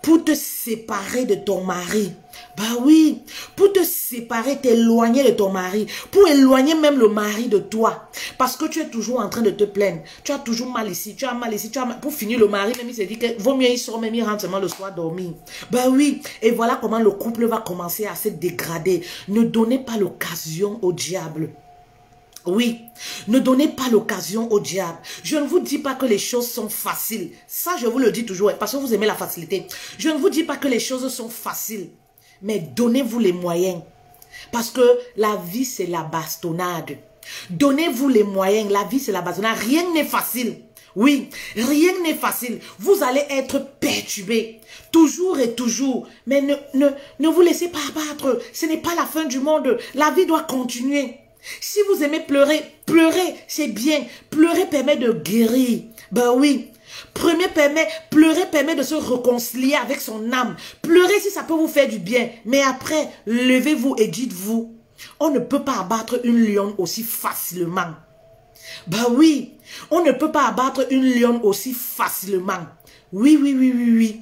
Pour te séparer de ton mari. Bah oui, pour te séparer, t'éloigner de ton mari. Pour éloigner même le mari de toi. Parce que tu es toujours en train de te plaindre. Tu as toujours mal ici, tu as mal ici, tu as mal. Pour finir, le mari, même il s'est dit que vaut mieux il sort, même il rentre seulement le soir dormir. Bah oui, et voilà comment le couple va commencer à se dégrader. Ne donnez pas l'occasion au diable. Oui, ne donnez pas l'occasion au diable. Je ne vous dis pas que les choses sont faciles. Ça, je vous le dis toujours, parce que vous aimez la facilité. Je ne vous dis pas que les choses sont faciles. Mais donnez-vous les moyens. Parce que la vie, c'est la bastonnade. Donnez-vous les moyens. La vie, c'est la base. Rien n'est facile. Oui, rien n'est facile. Vous allez être perturbé. Toujours et toujours. Mais ne vous laissez pas abattre. Ce n'est pas la fin du monde. La vie doit continuer. Si vous aimez pleurer, pleurer, c'est bien. Pleurer permet de guérir. Ben oui. Pleurer permet de se réconcilier avec son âme. Pleurez si ça peut vous faire du bien. Mais après, levez-vous et dites-vous, on ne peut pas abattre une lionne aussi facilement. Ben oui, on ne peut pas abattre une lionne aussi facilement. Oui, oui, oui, oui,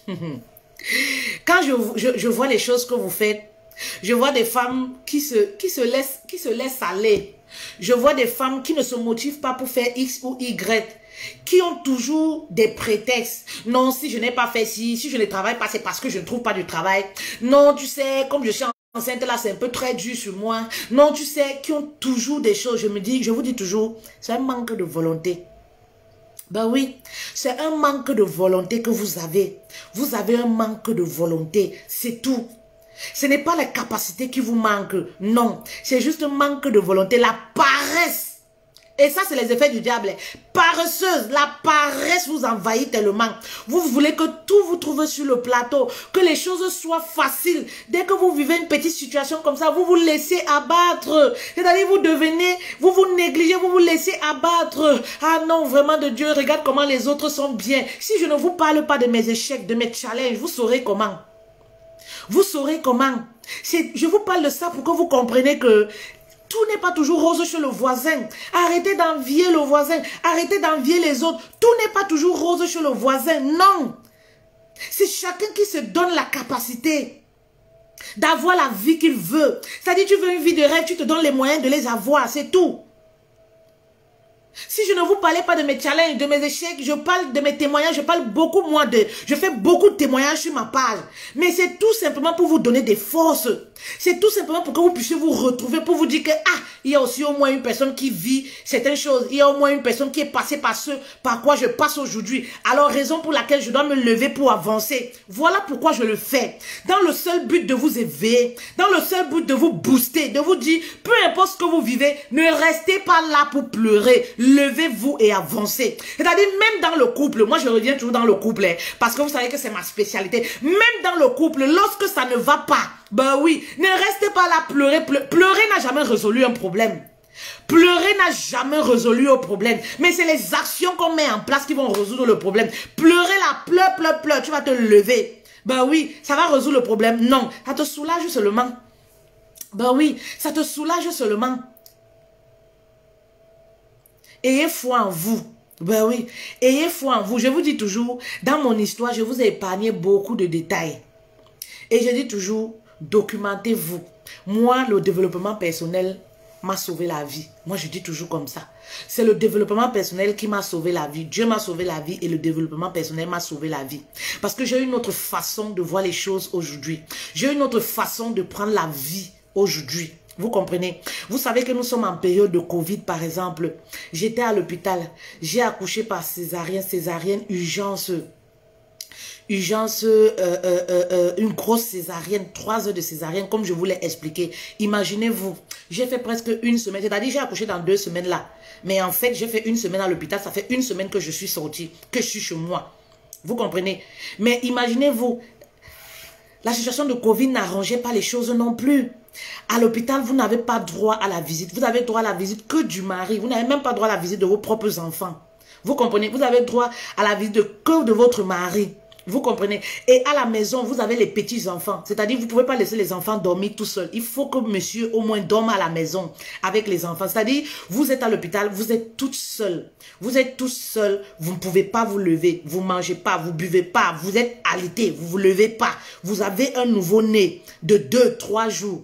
oui. Quand je vois les choses que vous faites, je vois des femmes qui se laissent aller. Je vois des femmes qui ne se motivent pas pour faire X ou Y, qui ont toujours des prétextes. Non, si je n'ai pas fait ci, si je ne travaille pas, c'est parce que je ne trouve pas de travail. Non, tu sais, comme je suis enceinte là, c'est un peu très dur sur moi. Non, tu sais, qui ont toujours des choses. Je vous dis toujours, c'est un manque de volonté. Ben oui, c'est un manque de volonté que vous avez. Vous avez un manque de volonté, c'est tout. Ce n'est pas la capacité qui vous manque, non. C'est juste un manque de volonté, la paresse. Et ça, c'est les effets du diable. Paresseuse, la paresse vous envahit tellement. Vous voulez que tout vous trouve sur le plateau, que les choses soient faciles. Dès que vous vivez une petite situation comme ça, vous vous laissez abattre. C'est-à-dire, vous vous négligez, vous vous laissez abattre. Ah non, vraiment de Dieu, regarde comment les autres sont bien. Si je ne vous parle pas de mes échecs, de mes challenges, vous saurez comment. Vous saurez comment. Je vous parle de ça pour que vous compreniez que tout n'est pas toujours rose chez le voisin. Arrêtez d'envier le voisin. Arrêtez d'envier les autres. Tout n'est pas toujours rose chez le voisin. Non. C'est chacun qui se donne la capacité d'avoir la vie qu'il veut. C'est-à-dire, tu veux une vie de rêve, tu te donnes les moyens de les avoir. C'est tout. Si je ne vous parlais pas de mes challenges, de mes échecs, je parle de mes témoignages, je parle beaucoup moins je fais beaucoup de témoignages sur ma page. Mais c'est tout simplement pour vous donner des forces. C'est tout simplement pour que vous puissiez vous retrouver, pour vous dire que, ah, il y a aussi au moins une personne qui vit certaines choses. Il y a au moins une personne qui est passée par ce par quoi je passe aujourd'hui. Alors, raison pour laquelle je dois me lever pour avancer. Voilà pourquoi je le fais. Dans le seul but de vous éveiller, dans le seul but de vous booster, de vous dire, peu importe ce que vous vivez, ne restez pas là pour pleurer. Levez-vous et avancez. C'est-à-dire, même dans le couple, moi je reviens toujours dans le couple, hein, parce que vous savez que c'est ma spécialité. Même dans le couple, lorsque ça ne va pas, ben oui, ne restez pas là pleurer. Pleurer n'a jamais résolu un problème. Pleurer n'a jamais résolu un problème. Mais c'est les actions qu'on met en place qui vont résoudre le problème. Pleurer là, pleure, tu vas te lever. Ben oui, ça va résoudre le problème. Non, ça te soulage seulement. Ben oui, ça te soulage seulement. Ayez foi en vous. Ben oui, ayez foi en vous. Je vous dis toujours, dans mon histoire, je vous ai épargné beaucoup de détails. Et je dis toujours, documentez-vous. Moi, le développement personnel m'a sauvé la vie. Moi, je dis toujours comme ça. C'est le développement personnel qui m'a sauvé la vie. Dieu m'a sauvé la vie et le développement personnel m'a sauvé la vie. Parce que j'ai une autre façon de voir les choses aujourd'hui. J'ai une autre façon de prendre la vie aujourd'hui. Vous comprenez? Vous savez que nous sommes en période de Covid, par exemple. J'étais à l'hôpital. J'ai accouché par césarienne, urgence, une grosse césarienne, 3 heures de césarienne, comme je vous l'ai expliqué. Imaginez-vous, j'ai fait presque une semaine, c'est-à-dire j'ai accouché dans 2 semaines là. Mais en fait, j'ai fait 1 semaine à l'hôpital, ça fait 1 semaine que je suis sortie, que je suis chez moi. Vous comprenez? Mais imaginez-vous, la situation de Covid n'arrangeait pas les choses non plus. À l'hôpital, vous n'avez pas droit à la visite. Vous avez droit à la visite que du mari. Vous n'avez même pas droit à la visite de vos propres enfants. Vous comprenez? Vous avez droit à la visite que de votre mari. Vous comprenez? Et à la maison, vous avez les petits-enfants. C'est-à-dire, vous ne pouvez pas laisser les enfants dormir tout seuls. Il faut que monsieur au moins dorme à la maison avec les enfants. C'est-à-dire, vous êtes à l'hôpital, vous êtes toute seule. Vous êtes tous seuls, vous ne pouvez pas vous lever. Vous ne mangez pas, vous ne buvez pas. Vous êtes alité, vous ne vous levez pas. Vous avez un nouveau-né de 2-3 jours.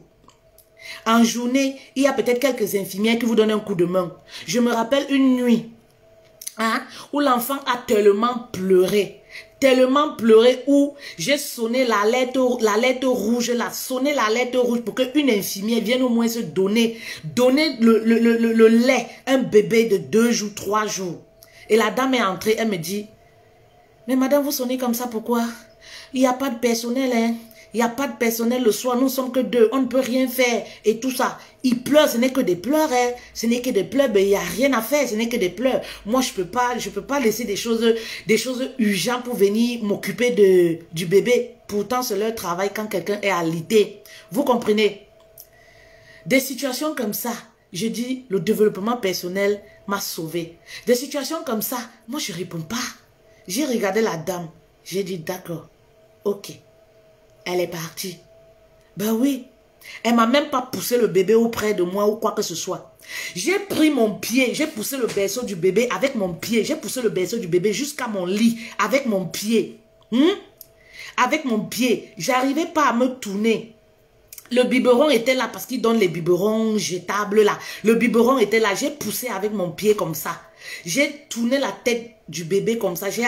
En journée, il y a peut-être quelques infirmières qui vous donnent un coup de main. Je me rappelle une nuit où l'enfant a tellement pleuré où j'ai sonné la lettre rouge, sonné la lettre rouge pour qu'une infirmière vienne au moins se donner le lait, un bébé de 2 jours, 3 jours. Et la dame est entrée, elle me dit, mais madame, vous sonnez comme ça, pourquoi? Il n'y a pas de personnel, hein? Il n'y a pas de personnel le soir, nous ne sommes que deux, on ne peut rien faire. Et tout ça, il pleure, ce n'est que des pleurs, hein. Ce n'est que des pleurs, mais il n'y a rien à faire, ce n'est que des pleurs. Moi, je peux pas laisser des choses urgentes pour venir m'occuper du bébé. Pourtant, c'est leur travail quand quelqu'un est alité. Vous comprenez? Des situations comme ça, je dis, le développement personnel m'a sauvé. Des situations comme ça, moi, je ne réponds pas. J'ai regardé la dame, j'ai dit, d'accord, ok. Elle est partie. Ben oui. Elle m'a même pas poussé le bébé auprès de moi ou quoi que ce soit. J'ai pris mon pied, j'ai poussé le berceau du bébé avec mon pied. J'ai poussé le berceau du bébé jusqu'à mon lit avec mon pied. Avec mon pied. J'arrivais pas à me tourner. Le biberon était là parce qu'il donne les biberons jetables là. Le biberon était là. J'ai poussé avec mon pied comme ça. J'ai tourné la tête du bébé comme ça. J'ai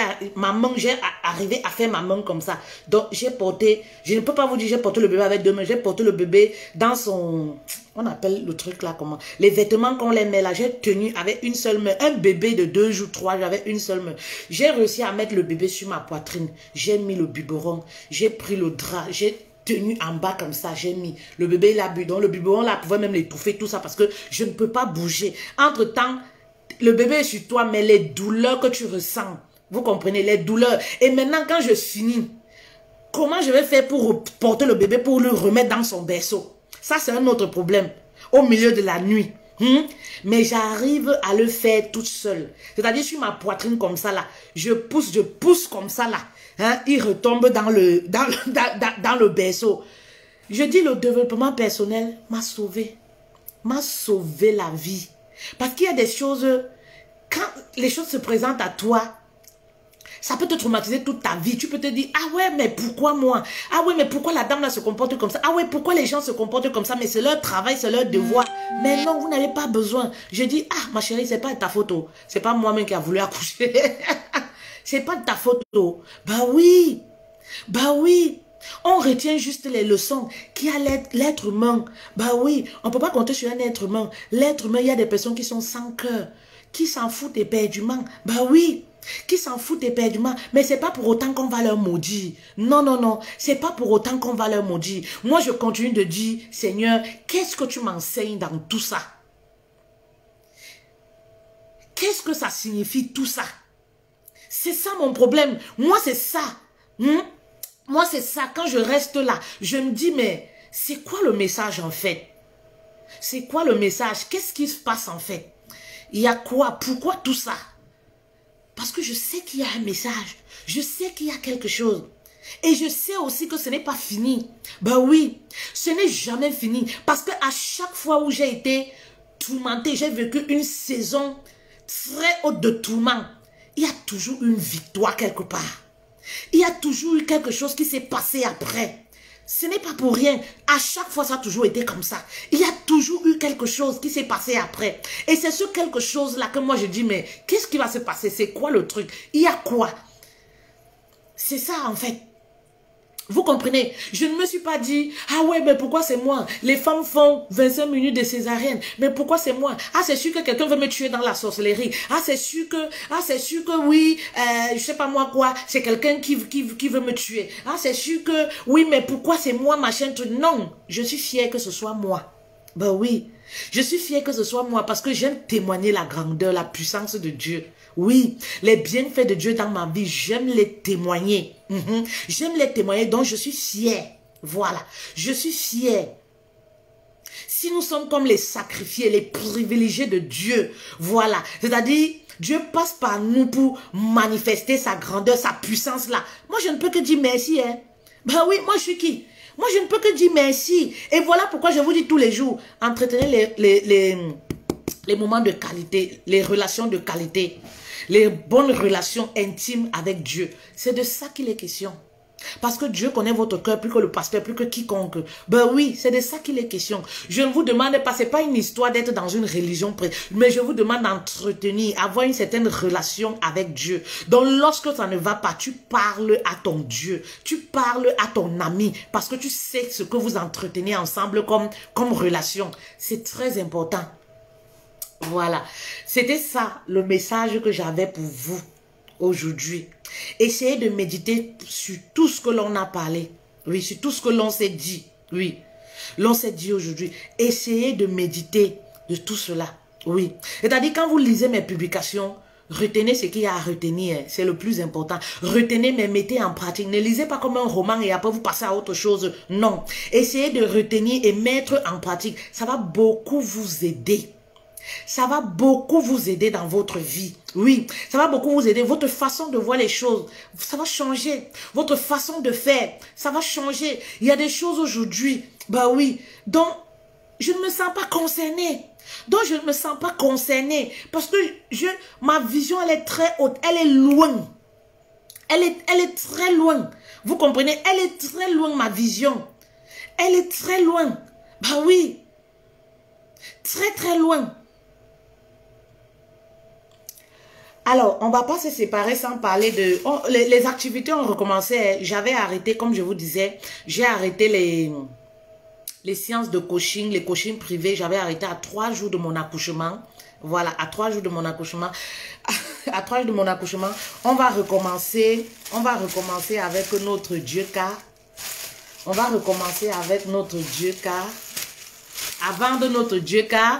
arrivé à faire ma main comme ça. Donc, j'ai porté, je ne peux pas vous dire, j'ai porté le bébé avec deux mains. J'ai porté le bébé dans son, on appelle le truc là comment? Les vêtements qu'on les met là. J'ai tenu avec une seule main. Un bébé de 2 jours, 3 jours avec une seule main. J'ai réussi à mettre le bébé sur ma poitrine. J'ai mis le biberon. J'ai pris le drap. J'ai tenu en bas comme ça, j'ai mis. Le bébé, il a bu. Donc, le biberon là pouvait même l'étouffer, tout ça, parce que je ne peux pas bouger. Entre-temps, le bébé est sur toi, mais les douleurs que tu ressens, vous comprenez, les douleurs. Et maintenant, quand je finis, comment je vais faire pour porter le bébé, pour le remettre dans son berceau? Ça, c'est un autre problème. Au milieu de la nuit. Mais j'arrive à le faire toute seule. C'est-à-dire sur ma poitrine comme ça, là. Je pousse comme ça, là. Il retombe dans le berceau. Je dis, le développement personnel m'a sauvé. M'a sauvé la vie. Parce qu'il y a des choses, quand les choses se présentent à toi, ça peut te traumatiser toute ta vie. Tu peux te dire, ah ouais, mais pourquoi moi? Ah ouais, mais pourquoi la dame là se comporte comme ça? Ah ouais, pourquoi les gens se comportent comme ça? Mais c'est leur travail, c'est leur devoir. Mais non, vous n'avez pas besoin. Je dis, ah ma chérie, c'est pas de ta faute. C'est pas moi-même qui a voulu accoucher. C'est pas de ta faute. Bah oui. Bah oui. On retient juste les leçons qui a l'être humain. Bah oui, on ne peut pas compter sur un être humain. L'être humain, il y a des personnes qui sont sans cœur, qui s'en foutent éperdument. Bah oui, qui s'en foutent éperdument. Mais c'est pas pour autant qu'on va leur maudire. Non, non, non. C'est pas pour autant qu'on va leur maudire. Moi, je continue de dire, Seigneur, qu'est-ce que tu m'enseignes dans tout ça? Qu'est-ce que ça signifie tout ça? C'est ça mon problème. Moi, c'est ça. Moi, c'est ça. Quand je reste là, je me dis, mais c'est quoi le message en fait? C'est quoi le message? Qu'est-ce qui se passe en fait? Il y a quoi? Pourquoi tout ça? Parce que je sais qu'il y a un message. Je sais qu'il y a quelque chose. Et je sais aussi que ce n'est pas fini. Ben oui, ce n'est jamais fini. Parce qu'à chaque fois où j'ai été tourmentée, j'ai vécu une saison très haute de tourment. Il y a toujours une victoire quelque part. Il y a toujours eu quelque chose qui s'est passé après. Ce n'est pas pour rien. À chaque fois, ça a toujours été comme ça. Il y a toujours eu quelque chose qui s'est passé après. Et c'est ce quelque chose-là que moi je dis, mais qu'est-ce qui va se passer? C'est quoi le truc? Il y a quoi? C'est ça en fait. Vous comprenez? Je ne me suis pas dit, ah ouais, mais pourquoi c'est moi? Les femmes font 25 minutes de césarienne. Mais pourquoi c'est moi? Ah, c'est sûr que quelqu'un veut me tuer dans la sorcellerie. Ah, c'est sûr que oui, je sais pas moi quoi, c'est quelqu'un qui veut me tuer. Ah, c'est sûr que, oui, mais pourquoi c'est moi, machin, truc? Non, je suis fière que ce soit moi. Ben oui, je suis fière que ce soit moi parce que j'aime témoigner la grandeur, la puissance de Dieu. Oui, les bienfaits de Dieu dans ma vie, j'aime les témoigner. J'aime les témoigner, donc je suis fière. Voilà, je suis fière. Si nous sommes comme les sacrifiés, les privilégiés de Dieu, voilà, c'est-à-dire, Dieu passe par nous pour manifester sa grandeur, sa puissance là. Moi, je ne peux que dire merci. Ben oui, moi je suis qui? Moi, je ne peux que dire merci. Et voilà pourquoi je vous dis tous les jours, entretenez les moments de qualité, les relations de qualité, les bonnes relations intimes avec Dieu. C'est de ça qu'il est question. Parce que Dieu connaît votre cœur plus que le pasteur, plus que quiconque. Ben oui, c'est de ça qu'il est question. Je ne vous demande pas, c'est pas une histoire d'être dans une religion, mais je vous demande d'entretenir, avoir une certaine relation avec Dieu. Donc lorsque ça ne va pas, tu parles à ton Dieu, tu parles à ton ami, parce que tu sais ce que vous entretenez ensemble comme relation. C'est très important. Voilà, c'était ça le message que j'avais pour vous aujourd'hui. Essayez de méditer sur tout ce que l'on a parlé. Oui, sur tout ce que l'on s'est dit. Oui, l'on s'est dit aujourd'hui. Essayez de méditer de tout cela. Oui. C'est-à-dire, quand vous lisez mes publications, retenez ce qu'il y a à retenir. C'est le plus important. Retenez, mais mettez en pratique. Ne lisez pas comme un roman et après vous passez à autre chose. Non. Essayez de retenir et mettre en pratique. Ça va beaucoup vous aider. Ça va beaucoup vous aider dans votre vie. Oui, ça va beaucoup vous aider. Votre façon de voir les choses, ça va changer. Votre façon de faire, ça va changer. Il y a des choses aujourd'hui, bah oui, dont je ne me sens pas concernée. Donc je ne me sens pas concernée. Parce que ma vision, elle est très haute. Elle est loin. Elle est très loin. Vous comprenez? Elle est très loin, ma vision. Elle est très loin. Bah oui. Très, très loin. Alors, on ne va pas se séparer sans parler de... les activités ont recommencé. J'avais arrêté, comme je vous disais, j'ai arrêté les séances de coaching, les coachings privés. J'avais arrêté à 3 jours de mon accouchement. Voilà, à 3 jours de mon accouchement. À 3 jours de mon accouchement, on va recommencer avec notre Dieu-Ka. On va recommencer avec notre Dieu-Ka. Avant de notre Dieu-Ka,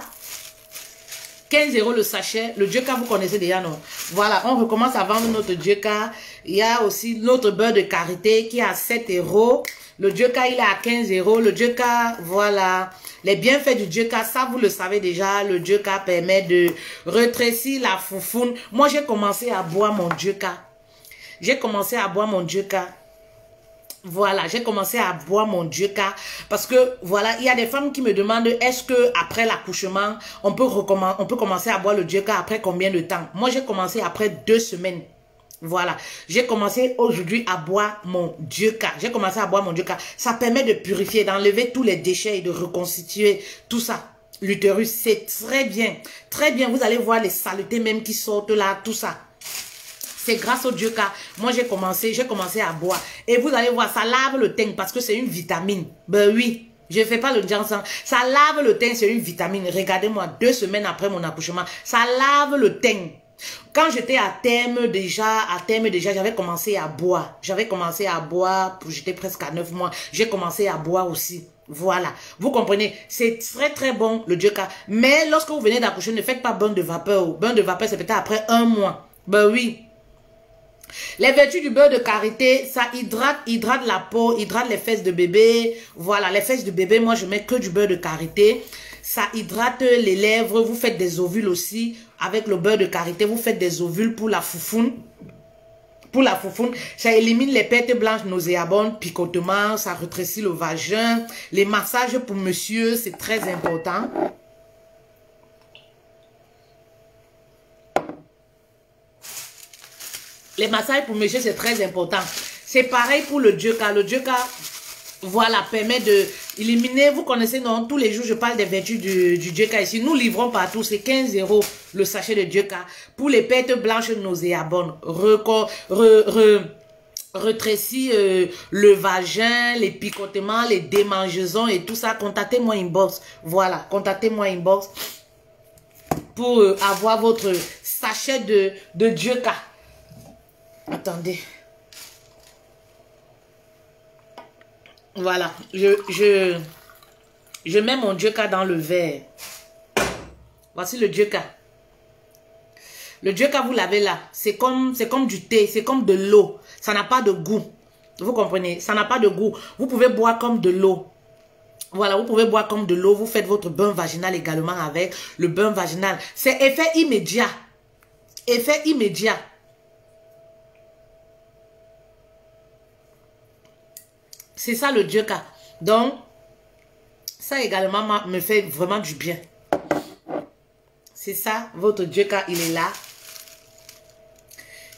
15 € le sachet. Le Dieu-Ka, vous connaissez déjà, non? Voilà, on recommence à vendre notre Dieu-Ka. Il y a aussi notre beurre de karité qui est à 7 €. Le Dieu-Ka, il est à 15 €. Le Dieu-Ka, voilà. Les bienfaits du Dieu-Ka, ça, vous le savez déjà. Le Dieu-Ka permet de rétrécir la foufoune. Moi, j'ai commencé à boire mon Dieu-Ka. J'ai commencé à boire mon Dieu-Ka. Voilà, j'ai commencé à boire mon Dieu-Ka parce que, voilà, il y a des femmes qui me demandent est-ce que après l'accouchement, on peut commencer à boire le Dieu-Ka après combien de temps? Moi, j'ai commencé après 2 semaines. Voilà, j'ai commencé aujourd'hui à boire mon Dieu-Ka. J'ai commencé à boire mon Dieu-Ka. Ça permet de purifier, d'enlever tous les déchets et de reconstituer tout ça. L'utérus, c'est très bien. Très bien, vous allez voir les saletés même qui sortent là, tout ça. C'est grâce au Dieu-Ka. Moi, j'ai commencé à boire. Et vous allez voir, ça lave le teint parce que c'est une vitamine. Ben oui, je ne fais pas le jansan. Ça lave le teint, c'est une vitamine. Regardez-moi, 2 semaines après mon accouchement, ça lave le teint. Quand j'étais à terme déjà, j'avais commencé à boire. J'étais presque à 9 mois. J'ai commencé à boire aussi. Voilà. Vous comprenez? C'est très très bon le Dieu-Ka. Mais lorsque vous venez d'accoucher, ne faites pas bain de vapeur. Bain de vapeur, c'est peut-être après 1 mois. Ben oui. Les vertus du beurre de karité, ça hydrate la peau, hydrate les fesses de bébé. Voilà, les fesses de bébé, moi je mets que du beurre de karité. Ça hydrate les lèvres, vous faites des ovules aussi. Avec le beurre de karité, vous faites des ovules pour la foufoune. Pour la foufoune, ça élimine les pertes blanches nauséabondes, picotements, ça rétrécit le vagin. Les massages pour monsieur, c'est très important. Les massages pour monsieur, c'est très important. C'est pareil pour le Dieu-Ka. Le Dieu-Ka, voilà, permet de éliminer. Vous connaissez, non? Tous les jours, je parle des vertus du Dieu-Ka ici. Nous livrons partout. C'est 15 € le sachet de Dieu-Ka. Pour les pertes blanches nauséabondes. Rétrécir le vagin, les picotements, les démangeaisons et tout ça. Contactez-moi inbox. Voilà, contactez-moi inbox pour avoir votre sachet de Dieu-Ka. Attendez. Voilà. Je mets mon Dieu-Ka dans le verre. Voici le Dieu-Ka. Le Dieu-Ka, vous l'avez là. C'est comme du thé. C'est comme de l'eau. Ça n'a pas de goût. Vous comprenez? Ça n'a pas de goût. Vous pouvez boire comme de l'eau. Voilà, vous pouvez boire comme de l'eau. Vous faites votre bain vaginal également avec le bain vaginal. C'est effet immédiat. Effet immédiat. C'est ça le Dieu-Ka. Donc, ça également me fait vraiment du bien. C'est ça, votre Dieu-Ka, il est là.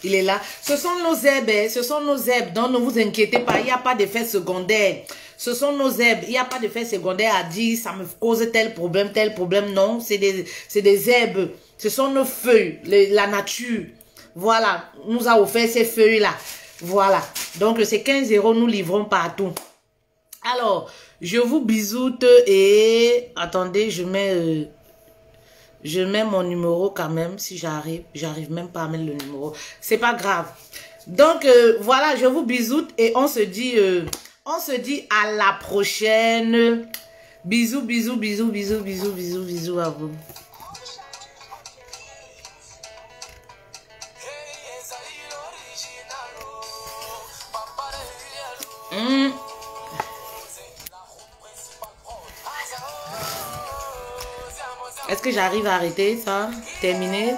Il est là. Ce sont nos herbes, ce sont nos herbes. Donc, ne vous inquiétez pas, il n'y a pas d'effet secondaire. Ce sont nos herbes. Il n'y a pas d'effet secondaire à dire, ça me cause tel problème. Non, c'est des herbes. Ce sont nos feuilles, la nature. Voilà, nous a offert ces feuilles-là. Voilà. Donc, c'est 15 €, nous livrons partout. Alors, je vous bisoute et... Attendez, je mets mon numéro quand même, si j'arrive. J'arrive même pas à mettre le numéro. C'est pas grave. Donc, voilà, je vous bisoute et on se dit On se dit à la prochaine. Bisous, bisous, bisous, bisous, bisous, bisous, bisous à vous. Est-ce que j'arrive à arrêter ça? Terminer?